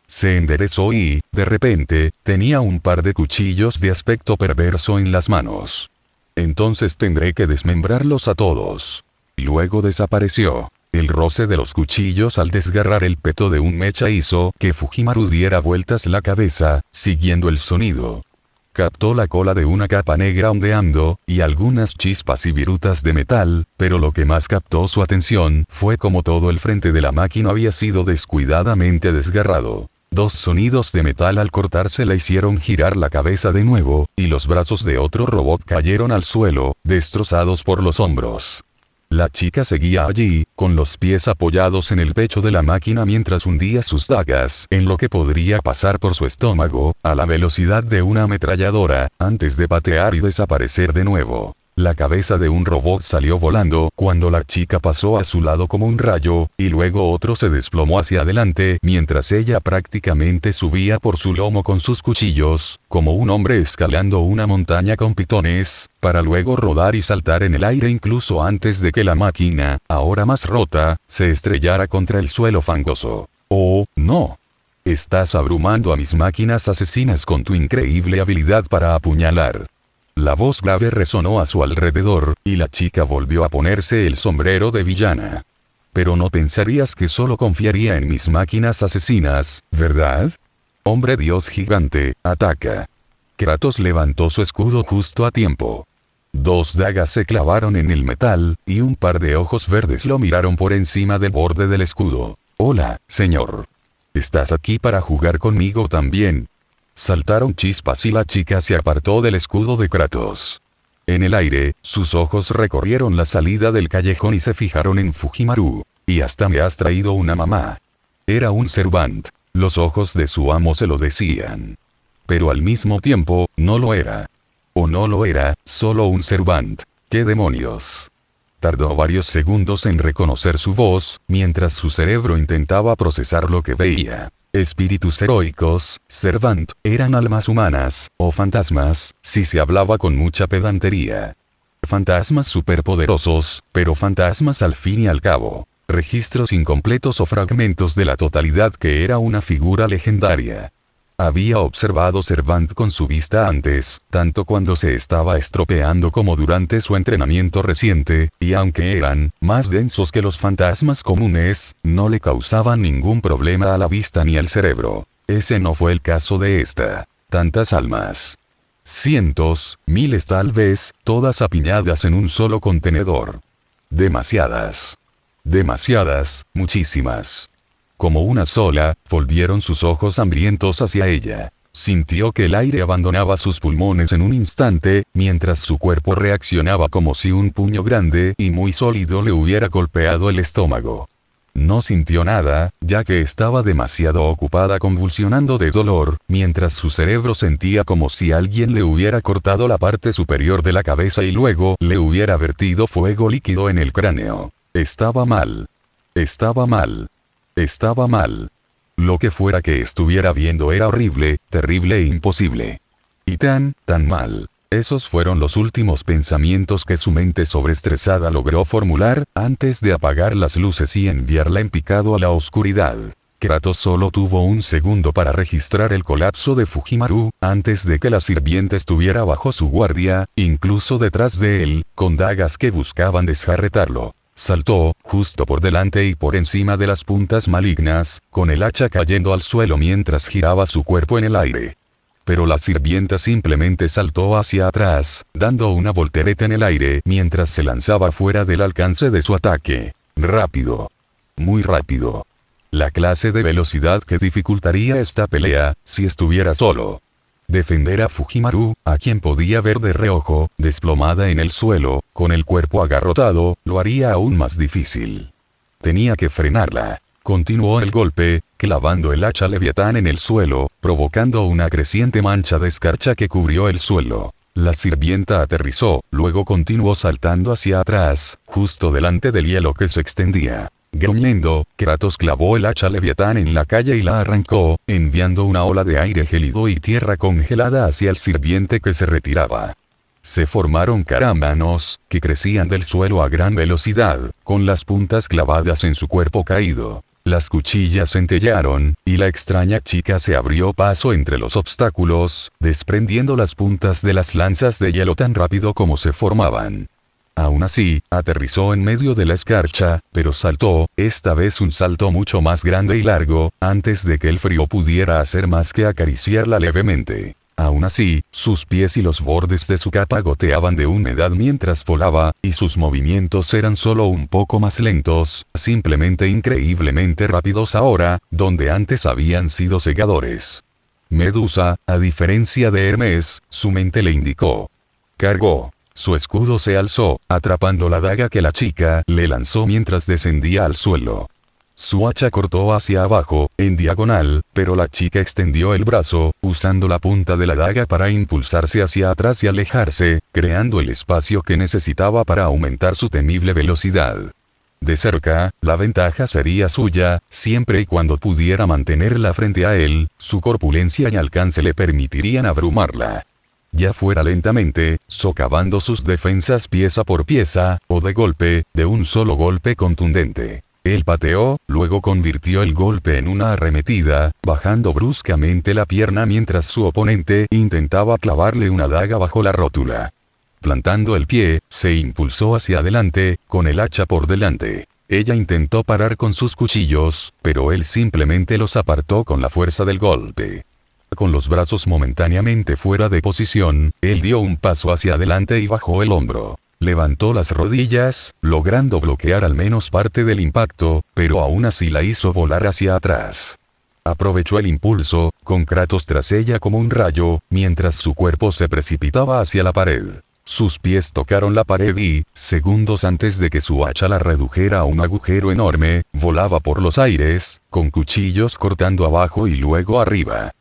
Se enderezó y, de repente, tenía un par de cuchillos de aspecto perverso en las manos. Entonces tendré que desmembrarlos a todos. Luego desapareció. El roce de los cuchillos al desgarrar el peto de un mecha hizo que Fujimaru diera vueltas la cabeza, siguiendo el sonido. Captó la cola de una capa negra ondeando, y algunas chispas y virutas de metal, pero lo que más captó su atención fue cómo todo el frente de la máquina había sido descuidadamente desgarrado. Dos sonidos de metal al cortarse la hicieron girar la cabeza de nuevo, y los brazos de otro robot cayeron al suelo, destrozados por los hombros. La chica seguía allí, con los pies apoyados en el pecho de la máquina mientras hundía sus dagas en lo que podría pasar por su estómago, a la velocidad de una ametralladora, antes de patear y desaparecer de nuevo. La cabeza de un robot salió volando cuando la chica pasó a su lado como un rayo, y luego otro se desplomó hacia adelante mientras ella prácticamente subía por su lomo con sus cuchillos, como un hombre escalando una montaña con pitones, para luego rodar y saltar en el aire incluso antes de que la máquina, ahora más rota, se estrellara contra el suelo fangoso. ¡Oh, no! Estás abrumando a mis máquinas asesinas con tu increíble habilidad para apuñalar. La voz grave resonó a su alrededor, y la chica volvió a ponerse el sombrero de villana. Pero no pensarías que solo confiaría en mis máquinas asesinas, ¿verdad? Hombre Dios gigante, ataca. Kratos levantó su escudo justo a tiempo. Dos dagas se clavaron en el metal, y un par de ojos verdes lo miraron por encima del borde del escudo. Hola, señor. ¿Estás aquí para jugar conmigo también? Saltaron chispas y la chica se apartó del escudo de Kratos. En el aire, sus ojos recorrieron la salida del callejón y se fijaron en Fujimaru. Y hasta me has traído una mamá. Era un servant. Los ojos de su amo se lo decían. Pero al mismo tiempo, no lo era. O no lo era, solo un servant. ¿Qué demonios? Tardó varios segundos en reconocer su voz, mientras su cerebro intentaba procesar lo que veía. Espíritus heroicos, servant, eran almas humanas, o fantasmas, si se hablaba con mucha pedantería. Fantasmas superpoderosos, pero fantasmas al fin y al cabo. Registros incompletos o fragmentos de la totalidad que era una figura legendaria. Había observado Servant con su vista antes, tanto cuando se estaba estropeando como durante su entrenamiento reciente, y aunque eran más densos que los fantasmas comunes, no le causaban ningún problema a la vista ni al cerebro. Ese no fue el caso de esta. Tantas almas. Cientos, miles tal vez, todas apiñadas en un solo contenedor. Demasiadas. Demasiadas, muchísimas. Como una sola, volvieron sus ojos hambrientos hacia ella. Sintió que el aire abandonaba sus pulmones en un instante, mientras su cuerpo reaccionaba como si un puño grande y muy sólido le hubiera golpeado el estómago. No sintió nada, ya que estaba demasiado ocupada convulsionando de dolor, mientras su cerebro sentía como si alguien le hubiera cortado la parte superior de la cabeza y luego le hubiera vertido fuego líquido en el cráneo. Estaba mal. Estaba mal. Estaba mal. Lo que fuera que estuviera viendo era horrible, terrible e imposible. Y tan mal. Esos fueron los últimos pensamientos que su mente sobreestresada logró formular, antes de apagar las luces y enviarla en picado a la oscuridad. Kratos solo tuvo un segundo para registrar el colapso de Fujimaru, antes de que la sirvienta estuviera bajo su guardia, incluso detrás de él, con dagas que buscaban desjarretarlo. Saltó, justo por delante y por encima de las puntas malignas, con el hacha cayendo al suelo mientras giraba su cuerpo en el aire. Pero la sirvienta simplemente saltó hacia atrás, dando una voltereta en el aire mientras se lanzaba fuera del alcance de su ataque. Rápido. Muy rápido. La clase de velocidad que dificultaría esta pelea, si estuviera solo. Defender a Fujimaru, a quien podía ver de reojo, desplomada en el suelo, con el cuerpo agarrotado, lo haría aún más difícil. Tenía que frenarla. Continuó el golpe, clavando el hacha leviatán en el suelo, provocando una creciente mancha de escarcha que cubrió el suelo. La sirvienta aterrizó, luego continuó saltando hacia atrás, justo delante del hielo que se extendía. Gruñendo, Kratos clavó el hacha leviatán en la calle y la arrancó, enviando una ola de aire gélido y tierra congelada hacia el sirviente que se retiraba. Se formaron carámbanos, que crecían del suelo a gran velocidad, con las puntas clavadas en su cuerpo caído. Las cuchillas centellaron, y la extraña chica se abrió paso entre los obstáculos, desprendiendo las puntas de las lanzas de hielo tan rápido como se formaban. Aún así, aterrizó en medio de la escarcha, pero saltó, esta vez un salto mucho más grande y largo, antes de que el frío pudiera hacer más que acariciarla levemente. Aún así, sus pies y los bordes de su capa goteaban de humedad mientras volaba, y sus movimientos eran solo un poco más lentos, simplemente increíblemente rápidos ahora, donde antes habían sido cegadores. Medusa, a diferencia de Hermes, su mente le indicó. Cargó. Su escudo se alzó, atrapando la daga que la chica le lanzó mientras descendía al suelo. Su hacha cortó hacia abajo, en diagonal, pero la chica extendió el brazo, usando la punta de la daga para impulsarse hacia atrás y alejarse, creando el espacio que necesitaba para aumentar su temible velocidad. De cerca, la ventaja sería suya, siempre y cuando pudiera mantenerla frente a él, su corpulencia y alcance le permitirían abrumarla. Ya fuera lentamente, socavando sus defensas pieza por pieza, o de golpe, de un solo golpe contundente. Él pateó, luego convirtió el golpe en una arremetida, bajando bruscamente la pierna mientras su oponente intentaba clavarle una daga bajo la rótula. Plantando el pie, se impulsó hacia adelante, con el hacha por delante. Ella intentó parar con sus cuchillos, pero él simplemente los apartó con la fuerza del golpe. Con los brazos momentáneamente fuera de posición, él dio un paso hacia adelante y bajó el hombro. Levantó las rodillas, logrando bloquear al menos parte del impacto, pero aún así la hizo volar hacia atrás. Aprovechó el impulso, con Kratos tras ella como un rayo, mientras su cuerpo se precipitaba hacia la pared. Sus pies tocaron la pared y, segundos antes de que su hacha la redujera a un agujero enorme, volaba por los aires, con cuchillos cortando abajo y luego arriba.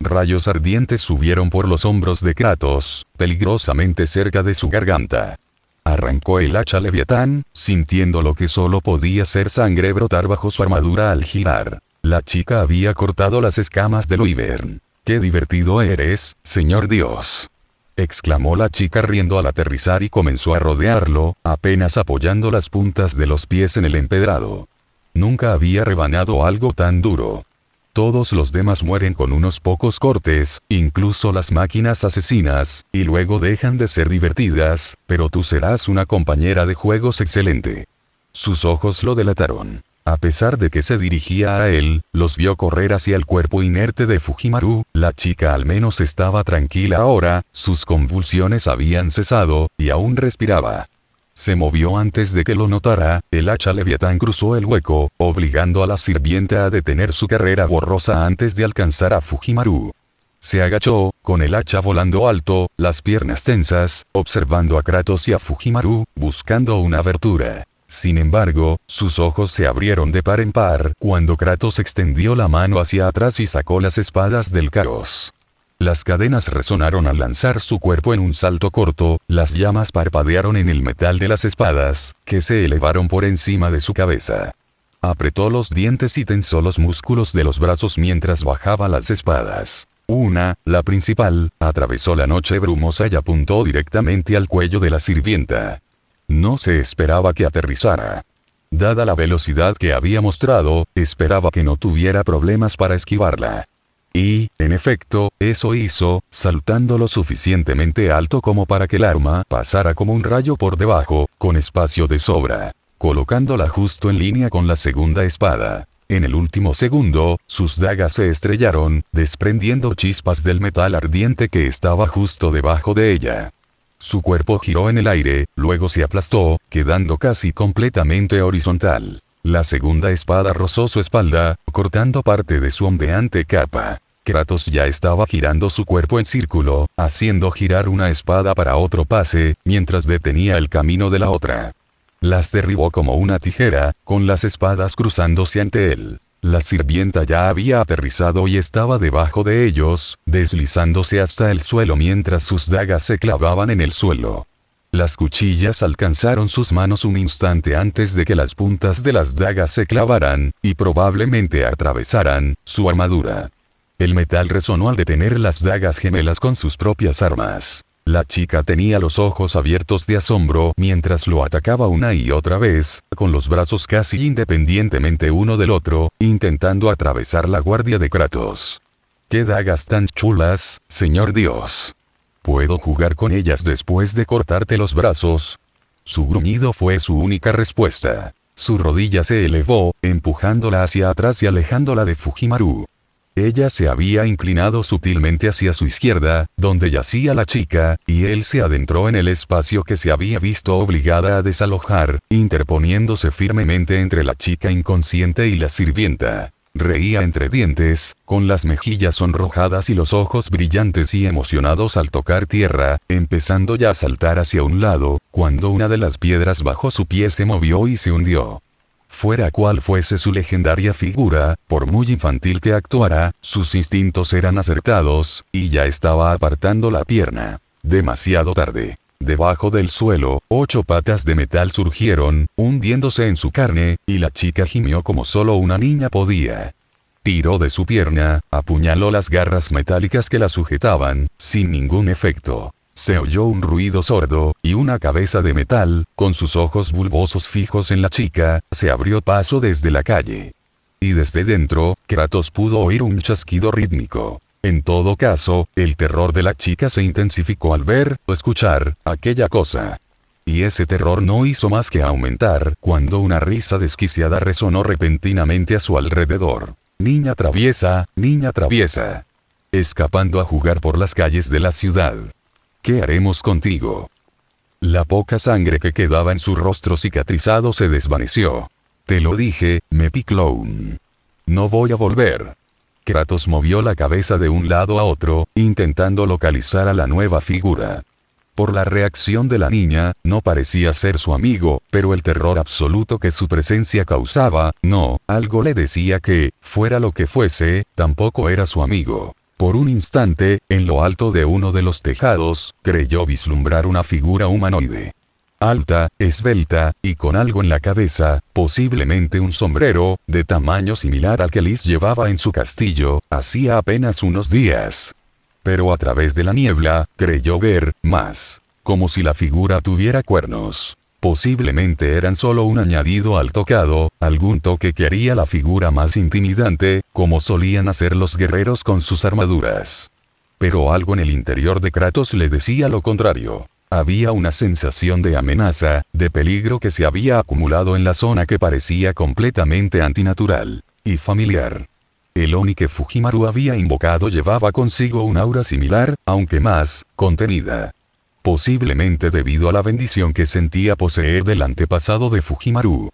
Rayos ardientes subieron por los hombros de Kratos, peligrosamente cerca de su garganta. Arrancó el hacha leviatán, sintiendo lo que solo podía ser sangre brotar bajo su armadura al girar. La chica había cortado las escamas del Wyvern. ¡Qué divertido eres, señor Dios! exclamó la chica riendo al aterrizar y comenzó a rodearlo, apenas apoyando las puntas de los pies en el empedrado. Nunca había rebanado algo tan duro. Todos los demás mueren con unos pocos cortes, incluso las máquinas asesinas, y luego dejan de ser divertidas, pero tú serás una compañera de juegos excelente. Sus ojos lo delataron. A pesar de que se dirigía a él, los vio correr hacia el cuerpo inerte de Fujimaru. La chica al menos estaba tranquila ahora, sus convulsiones habían cesado, y aún respiraba. Se movió antes de que lo notara, el hacha Leviatán cruzó el hueco, obligando a la sirvienta a detener su carrera borrosa antes de alcanzar a Fujimaru. Se agachó, con el hacha volando alto, las piernas tensas, observando a Kratos y a Fujimaru, buscando una abertura. Sin embargo, sus ojos se abrieron de par en par cuando Kratos extendió la mano hacia atrás y sacó las espadas del caos. Las cadenas resonaron al lanzar su cuerpo en un salto corto, las llamas parpadearon en el metal de las espadas, que se elevaron por encima de su cabeza. Apretó los dientes y tensó los músculos de los brazos mientras bajaba las espadas. Una, la principal, atravesó la noche brumosa y apuntó directamente al cuello de la sirvienta. No se esperaba que aterrizara. Dada la velocidad que había mostrado, esperaba que no tuviera problemas para esquivarla. Y, en efecto, eso hizo, saltando lo suficientemente alto como para que el arma pasara como un rayo por debajo, con espacio de sobra, colocándola justo en línea con la segunda espada. En el último segundo, sus dagas se estrellaron, desprendiendo chispas del metal ardiente que estaba justo debajo de ella. Su cuerpo giró en el aire, luego se aplastó, quedando casi completamente horizontal. La segunda espada rozó su espalda, cortando parte de su ondeante capa. Kratos ya estaba girando su cuerpo en círculo, haciendo girar una espada para otro pase, mientras detenía el camino de la otra. Las derribó como una tijera, con las espadas cruzándose ante él. La sirvienta ya había aterrizado y estaba debajo de ellos, deslizándose hasta el suelo mientras sus dagas se clavaban en el suelo. Las cuchillas alcanzaron sus manos un instante antes de que las puntas de las dagas se clavaran, y probablemente atravesaran, su armadura. El metal resonó al detener las dagas gemelas con sus propias armas. La chica tenía los ojos abiertos de asombro mientras lo atacaba una y otra vez, con los brazos casi independientemente uno del otro, intentando atravesar la guardia de Kratos. ¡Qué dagas tan chulas, señor Dios! ¿Puedo jugar con ellas después de cortarte los brazos? Su gruñido fue su única respuesta. Su rodilla se elevó, empujándola hacia atrás y alejándola de Fujimaru. Ella se había inclinado sutilmente hacia su izquierda, donde yacía la chica, y él se adentró en el espacio que se había visto obligada a desalojar, interponiéndose firmemente entre la chica inconsciente y la sirvienta. Reía entre dientes, con las mejillas sonrojadas y los ojos brillantes y emocionados al tocar tierra, empezando ya a saltar hacia un lado, cuando una de las piedras bajo su pie se movió y se hundió. Fuera cual fuese su legendaria figura, por muy infantil que actuara, sus instintos eran acertados, y ya estaba apartando la pierna. Demasiado tarde. Debajo del suelo, 8 patas de metal surgieron, hundiéndose en su carne, y la chica gimió como solo una niña podía. Tiró de su pierna, apuñaló las garras metálicas que la sujetaban, sin ningún efecto. Se oyó un ruido sordo, y una cabeza de metal, con sus ojos bulbosos fijos en la chica, se abrió paso desde la calle. Y desde dentro, Kratos pudo oír un chasquido rítmico. En todo caso, el terror de la chica se intensificó al ver, o escuchar, aquella cosa. Y ese terror no hizo más que aumentar, cuando una risa desquiciada resonó repentinamente a su alrededor. Niña traviesa, escapando a jugar por las calles de la ciudad. ¿Qué haremos contigo? La poca sangre que quedaba en su rostro cicatrizado se desvaneció. Te lo dije, Meppy Clown. No voy a volver. Kratos movió la cabeza de un lado a otro, intentando localizar a la nueva figura. Por la reacción de la niña, no parecía ser su amigo, pero el terror absoluto que su presencia causaba, algo le decía que, fuera lo que fuese, tampoco era su amigo. Por un instante, en lo alto de uno de los tejados, creyó vislumbrar una figura humanoide. Alta, esbelta, y con algo en la cabeza, posiblemente un sombrero, de tamaño similar al que Liz llevaba en su castillo, hacía apenas unos días. Pero a través de la niebla, creyó ver más. Como si la figura tuviera cuernos. Posiblemente eran solo un añadido al tocado, algún toque que haría la figura más intimidante, como solían hacer los guerreros con sus armaduras. Pero algo en el interior de Kratos le decía lo contrario. Había una sensación de amenaza, de peligro que se había acumulado en la zona que parecía completamente antinatural y familiar. El Oni que Fujimaru había invocado llevaba consigo un aura similar, aunque más contenida. Posiblemente debido a la bendición que sentía poseer del antepasado de Fujimaru.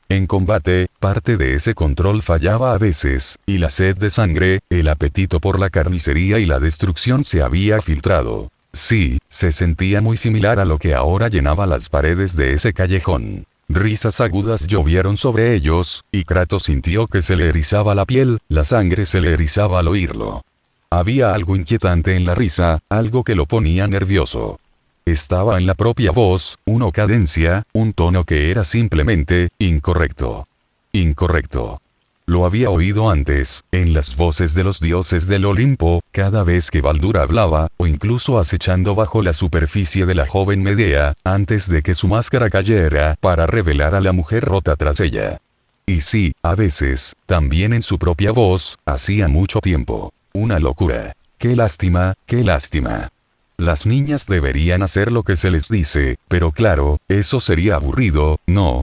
En combate, parte de ese control fallaba a veces, y la sed de sangre, el apetito por la carnicería y la destrucción se había filtrado. Sí, se sentía muy similar a lo que ahora llenaba las paredes de ese callejón. Risas agudas llovieron sobre ellos, y Kratos sintió que se le erizaba la piel, la sangre se le erizaba al oírlo. Había algo inquietante en la risa, algo que lo ponía nervioso. Estaba en la propia voz, una cadencia, un tono que era simplemente incorrecto. Incorrecto. Lo había oído antes, en las voces de los dioses del Olimpo, cada vez que Baldur hablaba, o incluso acechando bajo la superficie de la joven Medea, antes de que su máscara cayera, para revelar a la mujer rota tras ella. Y sí, a veces, también en su propia voz, hacía mucho tiempo. Una locura. ¡Qué lástima, qué lástima! Las niñas deberían hacer lo que se les dice, pero claro, eso sería aburrido, ¿no?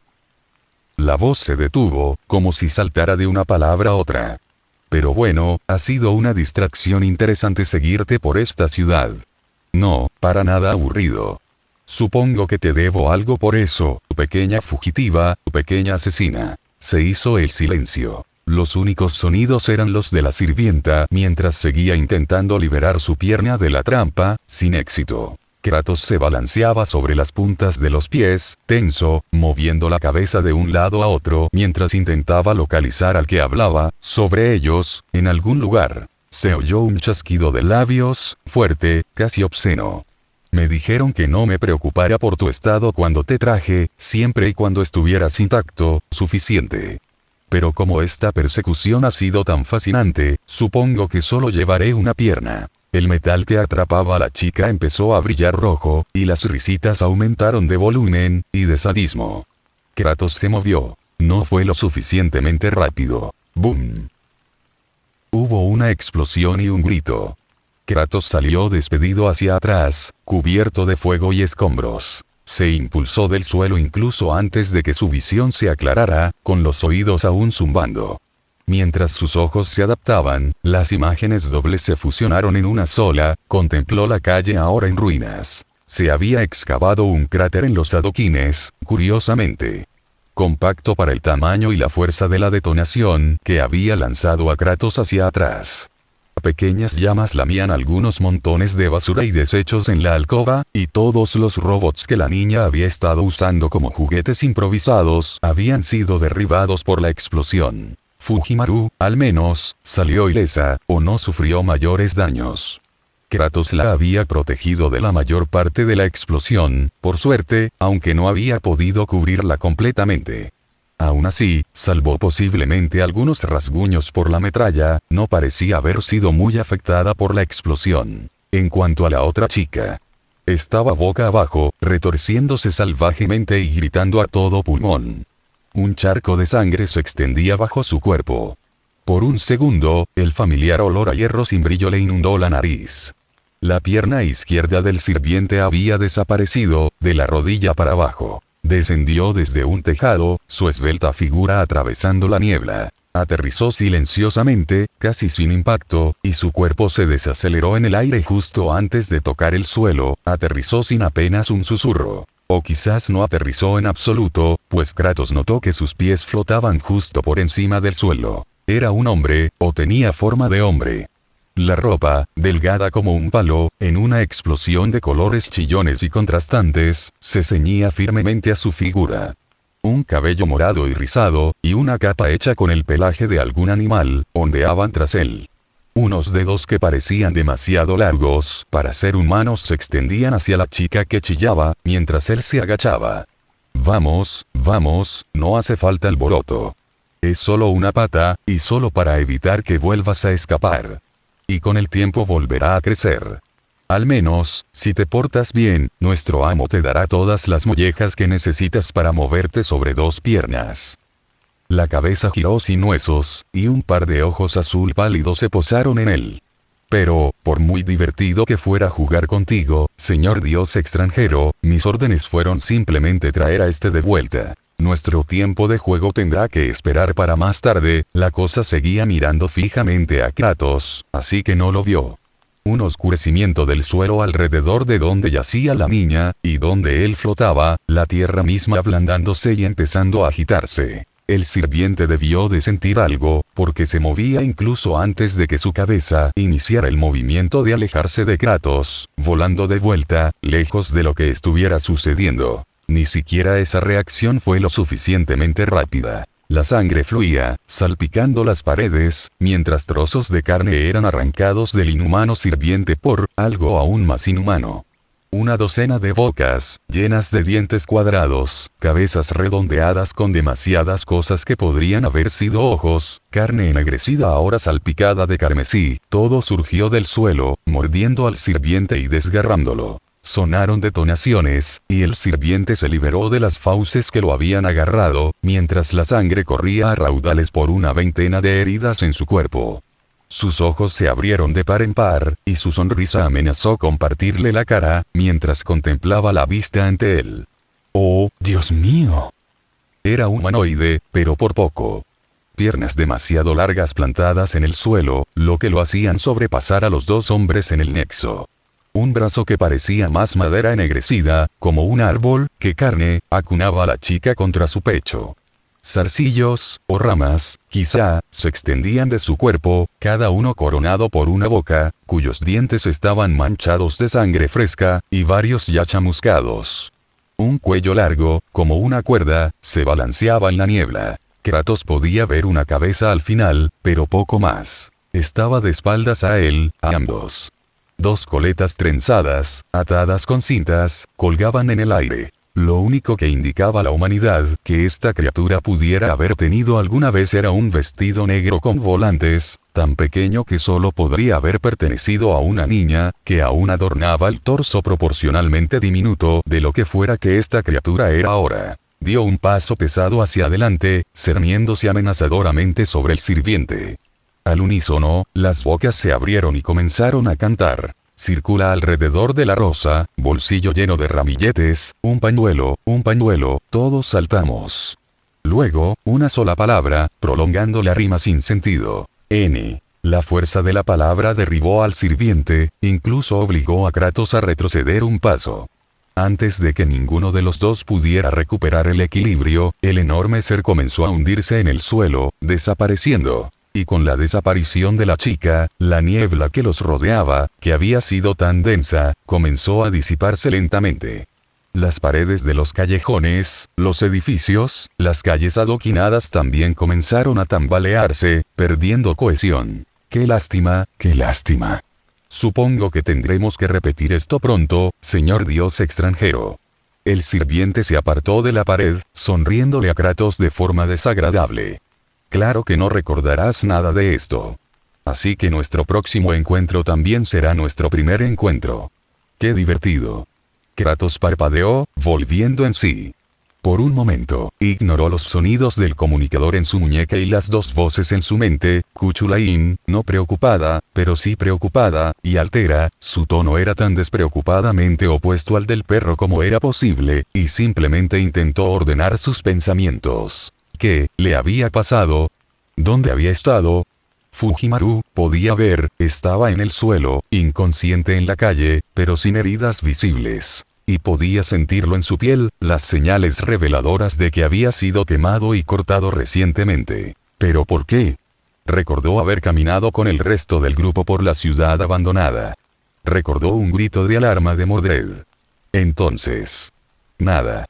La voz se detuvo, como si saltara de una palabra a otra. Pero bueno, ha sido una distracción interesante seguirte por esta ciudad. No, para nada aburrido. Supongo que te debo algo por eso, tu pequeña fugitiva, tu pequeña asesina. Se hizo el silencio. Los únicos sonidos eran los de la sirvienta mientras seguía intentando liberar su pierna de la trampa, sin éxito. Kratos se balanceaba sobre las puntas de los pies, tenso, moviendo la cabeza de un lado a otro mientras intentaba localizar al que hablaba. Sobre ellos, en algún lugar, se oyó un chasquido de labios, fuerte, casi obsceno. Me dijeron que no me preocupara por tu estado cuando te traje, siempre y cuando estuvieras intacto, suficiente. Pero como esta persecución ha sido tan fascinante, supongo que solo llevaré una pierna. El metal que atrapaba a la chica empezó a brillar rojo, y las risitas aumentaron de volumen y de sadismo. Kratos se movió. No fue lo suficientemente rápido. ¡Bum! Hubo una explosión y un grito. Kratos salió despedido hacia atrás, cubierto de fuego y escombros. Se impulsó del suelo incluso antes de que su visión se aclarara, con los oídos aún zumbando. Mientras sus ojos se adaptaban, las imágenes dobles se fusionaron en una sola, contempló la calle ahora en ruinas. Se había excavado un cráter en los adoquines, curiosamente. Compacto para el tamaño y la fuerza de la detonación que había lanzado a Kratos hacia atrás. Pequeñas llamas lamían algunos montones de basura y desechos en la alcoba, y todos los robots que la niña había estado usando como juguetes improvisados habían sido derribados por la explosión. Fujimaru, al menos, salió ilesa, o no sufrió mayores daños. Kratos la había protegido de la mayor parte de la explosión, por suerte, aunque no había podido cubrirla completamente. Aún así, salvo posiblemente algunos rasguños por la metralla, no parecía haber sido muy afectada por la explosión. En cuanto a la otra chica, estaba boca abajo, retorciéndose salvajemente y gritando a todo pulmón. Un charco de sangre se extendía bajo su cuerpo. Por un segundo, el familiar olor a hierro sin brillo le inundó la nariz. La pierna izquierda del sirviente había desaparecido, de la rodilla para abajo. Descendió desde un tejado, su esbelta figura atravesando la niebla. Aterrizó silenciosamente, casi sin impacto, y su cuerpo se desaceleró en el aire justo antes de tocar el suelo. Aterrizó sin apenas un susurro. O quizás no aterrizó en absoluto, pues Kratos notó que sus pies flotaban justo por encima del suelo. Era un hombre, o tenía forma de hombre. La ropa, delgada como un palo, en una explosión de colores chillones y contrastantes, se ceñía firmemente a su figura. Un cabello morado y rizado, y una capa hecha con el pelaje de algún animal, ondeaban tras él. Unos dedos que parecían demasiado largos para ser humanos se extendían hacia la chica que chillaba, mientras él se agachaba. Vamos, vamos, no hace falta alboroto. Es solo una pata, y solo para evitar que vuelvas a escapar. y con el tiempo volverá a crecer. Al menos, si te portas bien, nuestro amo te dará todas las mollejas que necesitas para moverte sobre dos piernas. La cabeza giró sin huesos, y un par de ojos azul pálido se posaron en él. Pero, por muy divertido que fuera jugar contigo, señor Dios extranjero, mis órdenes fueron simplemente traer a este de vuelta. Nuestro tiempo de juego tendrá que esperar para más tarde. La cosa seguía mirando fijamente a Kratos, así que no lo vio. Un oscurecimiento del suelo alrededor de donde yacía la niña, y donde él flotaba, la tierra misma ablandándose y empezando a agitarse. El sirviente debió de sentir algo, porque se movía incluso antes de que su cabeza iniciara el movimiento de alejarse de Kratos, volando de vuelta, lejos de lo que estuviera sucediendo. Ni siquiera esa reacción fue lo suficientemente rápida. La sangre fluía, salpicando las paredes, mientras trozos de carne eran arrancados del inhumano sirviente por algo aún más inhumano. Una docena de bocas, llenas de dientes cuadrados, cabezas redondeadas con demasiadas cosas que podrían haber sido ojos, carne ennegrecida ahora salpicada de carmesí, todo surgió del suelo, mordiendo al sirviente y desgarrándolo. Sonaron detonaciones, y el sirviente se liberó de las fauces que lo habían agarrado, mientras la sangre corría a raudales por una veintena de heridas en su cuerpo. Sus ojos se abrieron de par en par, y su sonrisa amenazó con partirle la cara, mientras contemplaba la vista ante él. ¡Oh, Dios mío! Era humanoide, pero por poco. Piernas demasiado largas plantadas en el suelo, lo que lo hacían sobrepasar a los dos hombres en el nexo. Un brazo que parecía más madera ennegrecida, como un árbol, que carne, acunaba a la chica contra su pecho. Zarcillos, o ramas, quizá, se extendían de su cuerpo, cada uno coronado por una boca, cuyos dientes estaban manchados de sangre fresca, y varios ya chamuscados. Un cuello largo, como una cuerda, se balanceaba en la niebla. Kratos podía ver una cabeza al final, pero poco más. Estaba de espaldas a él, a ambos. Dos coletas trenzadas, atadas con cintas, colgaban en el aire. Lo único que indicaba a la humanidad que esta criatura pudiera haber tenido alguna vez era un vestido negro con volantes, tan pequeño que solo podría haber pertenecido a una niña, que aún adornaba el torso proporcionalmente diminuto de lo que fuera que esta criatura era ahora. Dio un paso pesado hacia adelante, cerniéndose amenazadoramente sobre el sirviente. Al unísono, las bocas se abrieron y comenzaron a cantar. Circula alrededor de la rosa, bolsillo lleno de ramilletes, un pañuelo, todos saltamos. Luego, una sola palabra, prolongando la rima sin sentido. N. La fuerza de la palabra derribó al sirviente, incluso obligó a Kratos a retroceder un paso. Antes de que ninguno de los dos pudiera recuperar el equilibrio, el enorme ser comenzó a hundirse en el suelo, desapareciendo. Y con la desaparición de la chica, la niebla que los rodeaba, que había sido tan densa, comenzó a disiparse lentamente. Las paredes de los callejones, los edificios, las calles adoquinadas también comenzaron a tambalearse, perdiendo cohesión. ¡Qué lástima, qué lástima! Supongo que tendremos que repetir esto pronto, señor Dios extranjero. El sirviente se apartó de la pared, sonriéndole a Kratos de forma desagradable. Claro que no recordarás nada de esto. Así que nuestro próximo encuentro también será nuestro primer encuentro. ¡Qué divertido! Kratos parpadeó, volviendo en sí. Por un momento, ignoró los sonidos del comunicador en su muñeca y las dos voces en su mente. Cuchulain, no preocupada, pero sí preocupada, y altera, su tono era tan despreocupadamente opuesto al del perro como era posible, y simplemente intentó ordenar sus pensamientos. ¿Qué le había pasado? ¿Dónde había estado? Fujimaru, podía ver, estaba en el suelo, inconsciente en la calle, pero sin heridas visibles. Y podía sentirlo en su piel, las señales reveladoras de que había sido quemado y cortado recientemente. ¿Pero por qué? Recordó haber caminado con el resto del grupo por la ciudad abandonada. Recordó un grito de alarma de Mordred. Entonces. Nada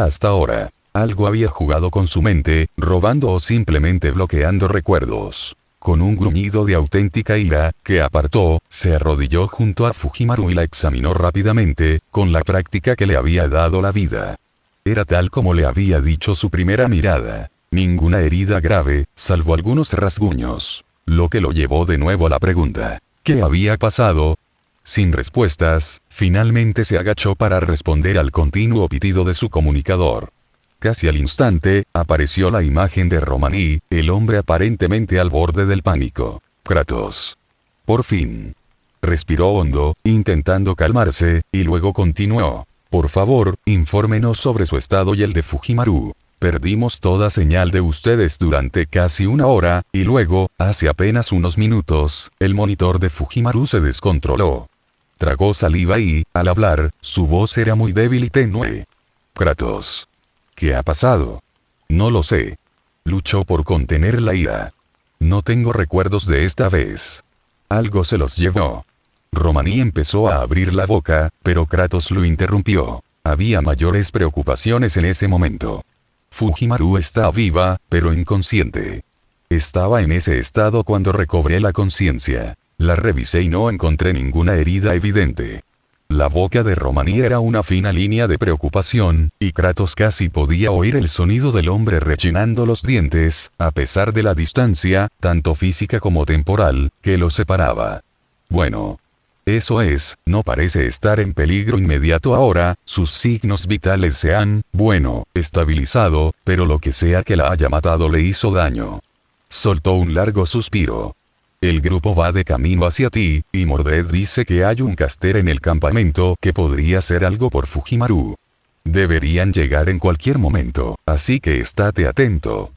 hasta ahora. Algo había jugado con su mente, robando o simplemente bloqueando recuerdos. Con un gruñido de auténtica ira, que apartó, se arrodilló junto a Fujimaru y la examinó rápidamente, con la práctica que le había dado la vida. Era tal como le había dicho su primera mirada. Ninguna herida grave, salvo algunos rasguños. Lo que lo llevó de nuevo a la pregunta. ¿Qué había pasado? Sin respuestas, finalmente se agachó para responder al continuo pitido de su comunicador. Casi al instante, apareció la imagen de Romaní, el hombre aparentemente al borde del pánico. Kratos. Por fin. Respiró hondo, intentando calmarse, y luego continuó. Por favor, infórmenos sobre su estado y el de Fujimaru. Perdimos toda señal de ustedes durante casi una hora, y luego, hace apenas unos minutos, el monitor de Fujimaru se descontroló. Tragó saliva y, al hablar, su voz era muy débil y tenue. Kratos. ¿Qué ha pasado? No lo sé. Luchó por contener la ira. No tengo recuerdos de esta vez. Algo se los llevó. Romaní empezó a abrir la boca, pero Kratos lo interrumpió. Había mayores preocupaciones en ese momento. Fujimaru está viva, pero inconsciente. Estaba en ese estado cuando recobré la conciencia. La revisé y no encontré ninguna herida evidente. La boca de Romaní era una fina línea de preocupación, y Kratos casi podía oír el sonido del hombre rechinando los dientes, a pesar de la distancia, tanto física como temporal, que los separaba. Bueno. Eso es, no parece estar en peligro inmediato ahora, sus signos vitales se han, estabilizado, pero lo que sea que la haya matado le hizo daño. Soltó un largo suspiro. El grupo va de camino hacia ti, y Mordred dice que hay un caster en el campamento que podría ser algo por Fujimaru. Deberían llegar en cualquier momento, así que estate atento.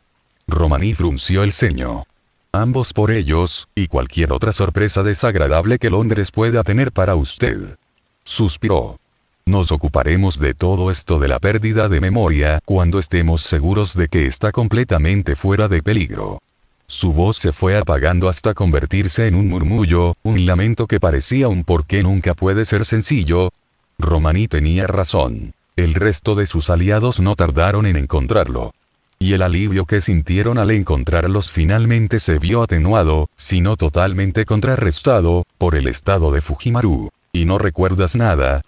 Romaní frunció el ceño. Ambos por ellos, y cualquier otra sorpresa desagradable que Londres pueda tener para usted. Suspiró. Nos ocuparemos de todo esto de la pérdida de memoria cuando estemos seguros de que está completamente fuera de peligro. Su voz se fue apagando hasta convertirse en un murmullo, un lamento que parecía un porqué nunca puede ser sencillo. Romaní tenía razón. El resto de sus aliados no tardaron en encontrarlo. Y el alivio que sintieron al encontrarlos finalmente se vio atenuado, si no totalmente contrarrestado, por el estado de Fujimaru. ¿Y no recuerdas nada?,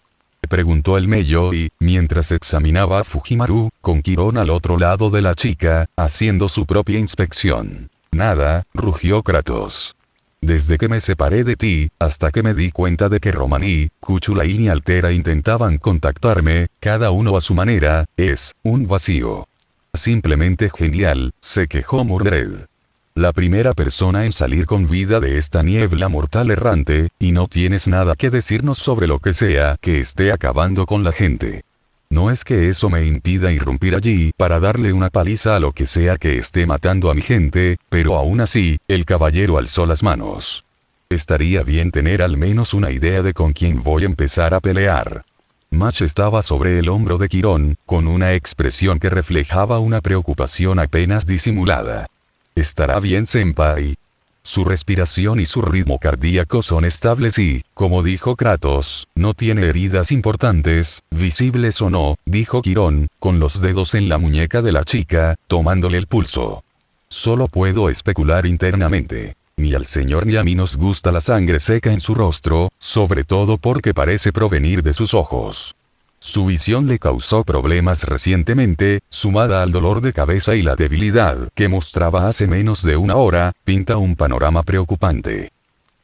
preguntó el Mello y, mientras examinaba a Fujimaru, con Quirón al otro lado de la chica, haciendo su propia inspección. Nada, rugió Kratos. Desde que me separé de ti, hasta que me di cuenta de que Romaní, Kuchulain y Altera intentaban contactarme, cada uno a su manera, es un vacío. Simplemente genial, se quejó Mordred. La primera persona en salir con vida de esta niebla mortal errante, y no tienes nada que decirnos sobre lo que sea que esté acabando con la gente. No es que eso me impida irrumpir allí para darle una paliza a lo que sea que esté matando a mi gente, pero aún así, el caballero alzó las manos. Estaría bien tener al menos una idea de con quién voy a empezar a pelear. Mach estaba sobre el hombro de Quirón, con una expresión que reflejaba una preocupación apenas disimulada. ¿Estará bien, senpai? Su respiración y su ritmo cardíaco son estables y, como dijo Kratos, no tiene heridas importantes, visibles o no, dijo Quirón, con los dedos en la muñeca de la chica, tomándole el pulso. Solo puedo especular internamente. Ni al señor ni a mí nos gusta la sangre seca en su rostro, sobre todo porque parece provenir de sus ojos. Su visión le causó problemas recientemente, sumada al dolor de cabeza y la debilidad que mostraba hace menos de una hora, pinta un panorama preocupante.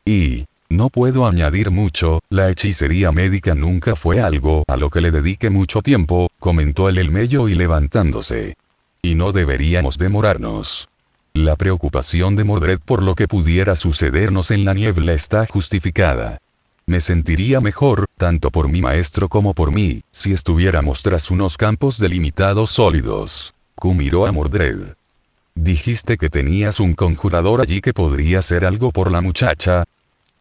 Y, no puedo añadir mucho, la hechicería médica nunca fue algo a lo que le dedique mucho tiempo, comentó el Mello y levantándose. Y no deberíamos demorarnos. La preocupación de Mordred por lo que pudiera sucedernos en la niebla está justificada. Me sentiría mejor, tanto por mi maestro como por mí, si estuviéramos tras unos campos delimitados sólidos. Q miró a Mordred. Dijiste que tenías un conjurador allí que podría hacer algo por la muchacha.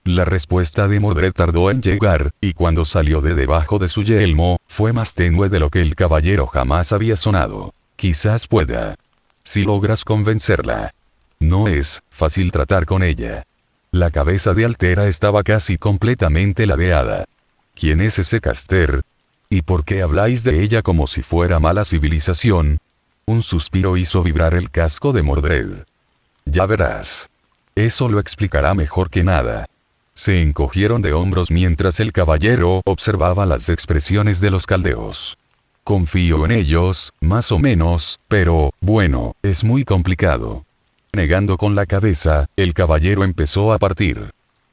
La respuesta de Mordred tardó en llegar, y cuando salió de debajo de su yelmo, fue más tenue de lo que el caballero jamás había sonado. Quizás pueda. Si logras convencerla. No es fácil tratar con ella. La cabeza de Altera estaba casi completamente ladeada. ¿Quién es ese caster? ¿Y por qué habláis de ella como si fuera mala civilización? Un suspiro hizo vibrar el casco de Mordred. Ya verás. Eso lo explicará mejor que nada. Se encogieron de hombros mientras el caballero observaba las expresiones de los caldeos. Confío en ellos, más o menos, pero, bueno, es muy complicado. Negando con la cabeza, el caballero empezó a partir.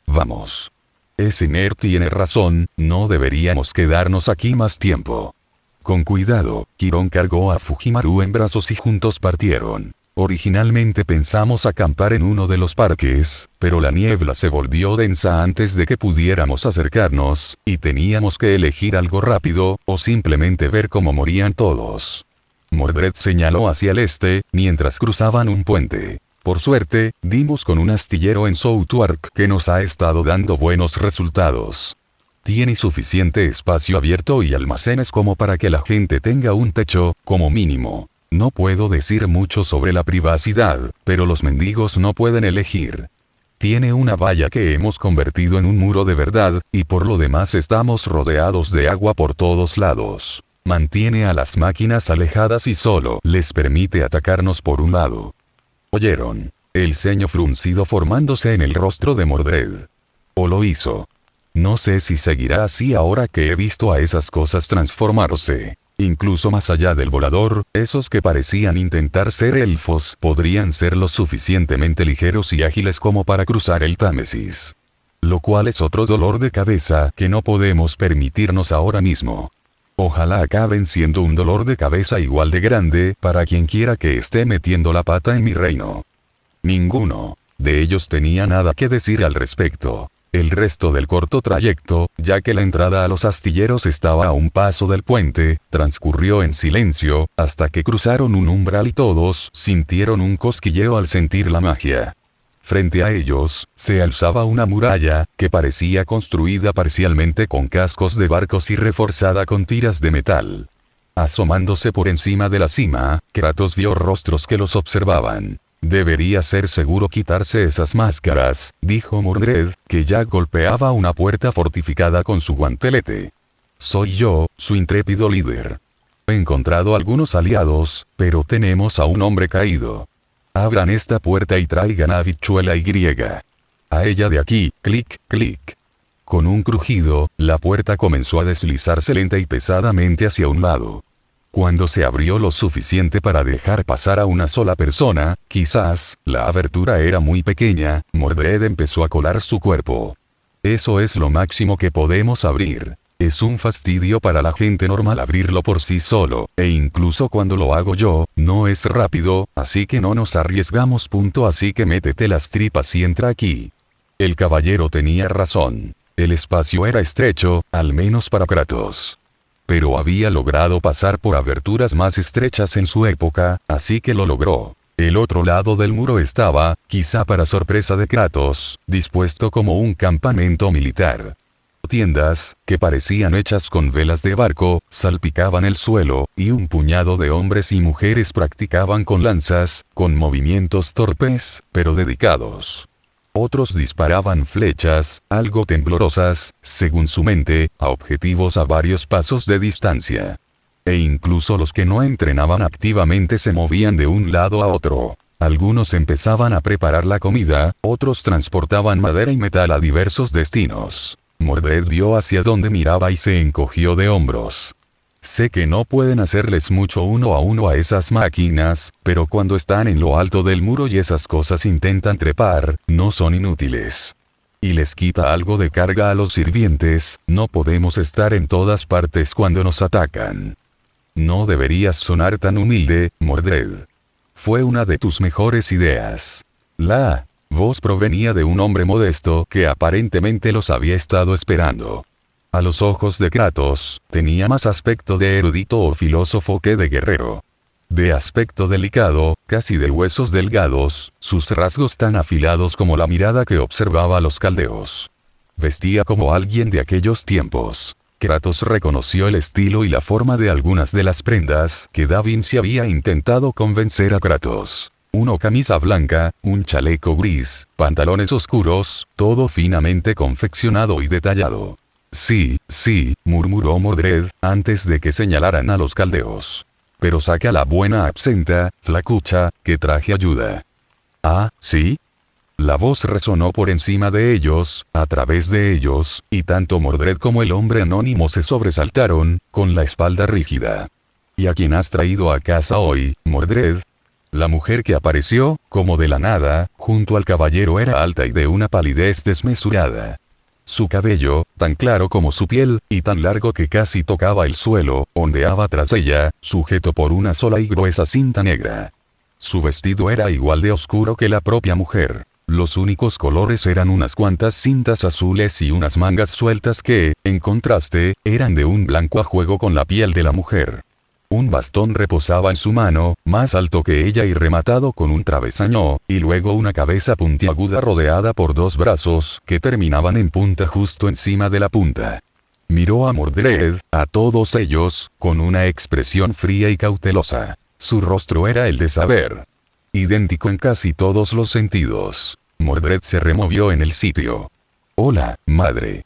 Vamos. Ese nerd tiene razón, no deberíamos quedarnos aquí más tiempo. Con cuidado, Kiron cargó a Fujimaru en brazos y juntos partieron. Originalmente pensamos acampar en uno de los parques, pero la niebla se volvió densa antes de que pudiéramos acercarnos, y teníamos que elegir algo rápido, o simplemente ver cómo morían todos. Mordred señaló hacia el este, mientras cruzaban un puente. Por suerte, dimos con un astillero en Southwark que nos ha estado dando buenos resultados. Tiene suficiente espacio abierto y almacenes como para que la gente tenga un techo, como mínimo. No puedo decir mucho sobre la privacidad, pero los mendigos no pueden elegir. Tiene una valla que hemos convertido en un muro de verdad, y por lo demás estamos rodeados de agua por todos lados. Mantiene a las máquinas alejadas y solo les permite atacarnos por un lado. ¿Oyeron? El ceño fruncido formándose en el rostro de Mordred. ¿O lo hizo? No sé si seguirá así ahora que he visto a esas cosas transformarse. Incluso más allá del volador, esos que parecían intentar ser elfos podrían ser lo suficientemente ligeros y ágiles como para cruzar el Támesis. Lo cual es otro dolor de cabeza que no podemos permitirnos ahora mismo. Ojalá acaben siendo un dolor de cabeza igual de grande para quien quiera que esté metiendo la pata en mi reino. Ninguno de ellos tenía nada que decir al respecto. El resto del corto trayecto, ya que la entrada a los astilleros estaba a un paso del puente, transcurrió en silencio, hasta que cruzaron un umbral y todos sintieron un cosquilleo al sentir la magia. Frente a ellos, se alzaba una muralla, que parecía construida parcialmente con cascos de barcos y reforzada con tiras de metal. Asomándose por encima de la cima, Kratos vio rostros que los observaban. Debería ser seguro quitarse esas máscaras, dijo Mordred, que ya golpeaba una puerta fortificada con su guantelete. Soy yo, su intrépido líder. He encontrado algunos aliados, pero tenemos a un hombre caído. Abran esta puerta y traigan a Habichuela Y. A ella de aquí, clic, clic. Con un crujido, la puerta comenzó a deslizarse lenta y pesadamente hacia un lado. Cuando se abrió lo suficiente para dejar pasar a una sola persona, quizás, la abertura era muy pequeña, Mordred empezó a colar su cuerpo. Eso es lo máximo que podemos abrir. Es un fastidio para la gente normal abrirlo por sí solo, e incluso cuando lo hago yo, no es rápido, así que no nos arriesgamos. Así que métete las tripas y entra aquí. El caballero tenía razón. El espacio era estrecho, al menos para Kratos. Pero había logrado pasar por aberturas más estrechas en su época, así que lo logró. El otro lado del muro estaba, quizá para sorpresa de Kratos, dispuesto como un campamento militar. Tiendas, que parecían hechas con velas de barco, salpicaban el suelo, y un puñado de hombres y mujeres practicaban con lanzas, con movimientos torpes, pero dedicados. Otros disparaban flechas, algo temblorosas, según su mente, a objetivos a varios pasos de distancia. E incluso los que no entrenaban activamente se movían de un lado a otro. Algunos empezaban a preparar la comida, otros transportaban madera y metal a diversos destinos. Mordred vio hacia donde miraba y se encogió de hombros. Sé que no pueden hacerles mucho uno a uno a esas máquinas, pero cuando están en lo alto del muro y esas cosas intentan trepar, no son inútiles. Y les quita algo de carga a los sirvientes, no podemos estar en todas partes cuando nos atacan. No deberías sonar tan humilde, Mordred. Fue una de tus mejores ideas. La voz provenía de un hombre modesto que aparentemente los había estado esperando. A los ojos de Kratos, tenía más aspecto de erudito o filósofo que de guerrero. De aspecto delicado, casi de huesos delgados, sus rasgos tan afilados como la mirada que observaba a los caldeos. Vestía como alguien de aquellos tiempos. Kratos reconoció el estilo y la forma de algunas de las prendas que Da Vinci había intentado convencer a Kratos. Una camisa blanca, un chaleco gris, pantalones oscuros, todo finamente confeccionado y detallado. Sí, murmuró Mordred, antes de que señalaran a los caldeos. Pero saca la buena absenta, flacucha, que traje ayuda. Ah, ¿sí? La voz resonó por encima de ellos, a través de ellos, y tanto Mordred como el hombre anónimo se sobresaltaron, con la espalda rígida. ¿Y a quién has traído a casa hoy, Mordred? La mujer que apareció, como de la nada, junto al caballero era alta y de una palidez desmesurada. Su cabello, tan claro como su piel, y tan largo que casi tocaba el suelo, ondeaba tras ella, sujeto por una sola y gruesa cinta negra. Su vestido era igual de oscuro que la propia mujer. Los únicos colores eran unas cuantas cintas azules y unas mangas sueltas que, en contraste, eran de un blanco a juego con la piel de la mujer. Un bastón reposaba en su mano, más alto que ella y rematado con un travesaño, y luego una cabeza puntiaguda rodeada por dos brazos que terminaban en punta justo encima de la punta. Miró a Mordred, a todos ellos, con una expresión fría y cautelosa. Su rostro era el de saber. Idéntico en casi todos los sentidos. Mordred se removió en el sitio. Hola, madre.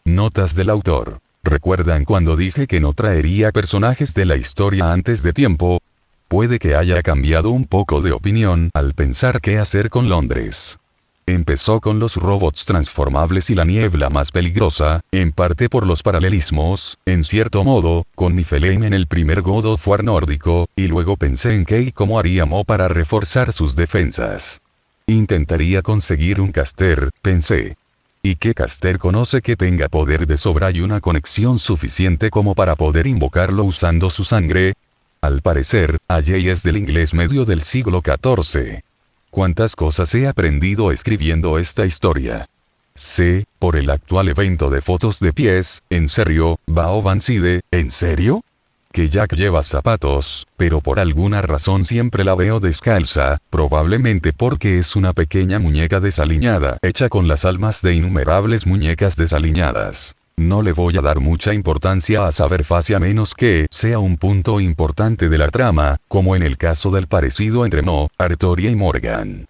Notas del autor. ¿Recuerdan cuando dije que no traería personajes de la historia antes de tiempo? Puede que haya cambiado un poco de opinión al pensar qué hacer con Londres. Empezó con los robots transformables y la niebla más peligrosa, en parte por los paralelismos, en cierto modo, con Niflheim en el primer God of War nórdico, y luego pensé en qué y cómo haría Mo para reforzar sus defensas. Intentaría conseguir un caster, pensé. ¿Y qué caster conoce que tenga poder de sobra y una conexión suficiente como para poder invocarlo usando su sangre? Al parecer, Ajay es del inglés medio del siglo XIV. ¿Cuántas cosas he aprendido escribiendo esta historia? Sé, por el actual evento de fotos de pies, ¿en serio, Bao Vanside, en serio? Que Jack lleva zapatos, pero por alguna razón siempre la veo descalza, probablemente porque es una pequeña muñeca desaliñada hecha con las almas de innumerables muñecas desaliñadas. No le voy a dar mucha importancia a saber fácil a menos que sea un punto importante de la trama, como en el caso del parecido entre No, Artoria y Morgan.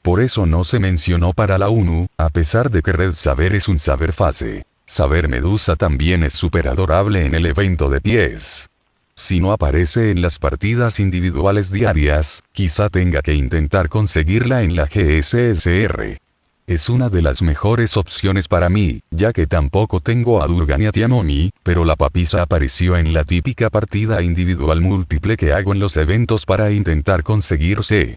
Por eso no se mencionó para la ONU, a pesar de que Red Saber es un saber fase. Saber Medusa también es súper adorable en el evento de pies. Si no aparece en las partidas individuales diarias, quizá tenga que intentar conseguirla en la GSSR. Es una de las mejores opciones para mí, ya que tampoco tengo a Durga ni a Tiamomi, pero la papisa apareció en la típica partida individual múltiple que hago en los eventos para intentar conseguirse.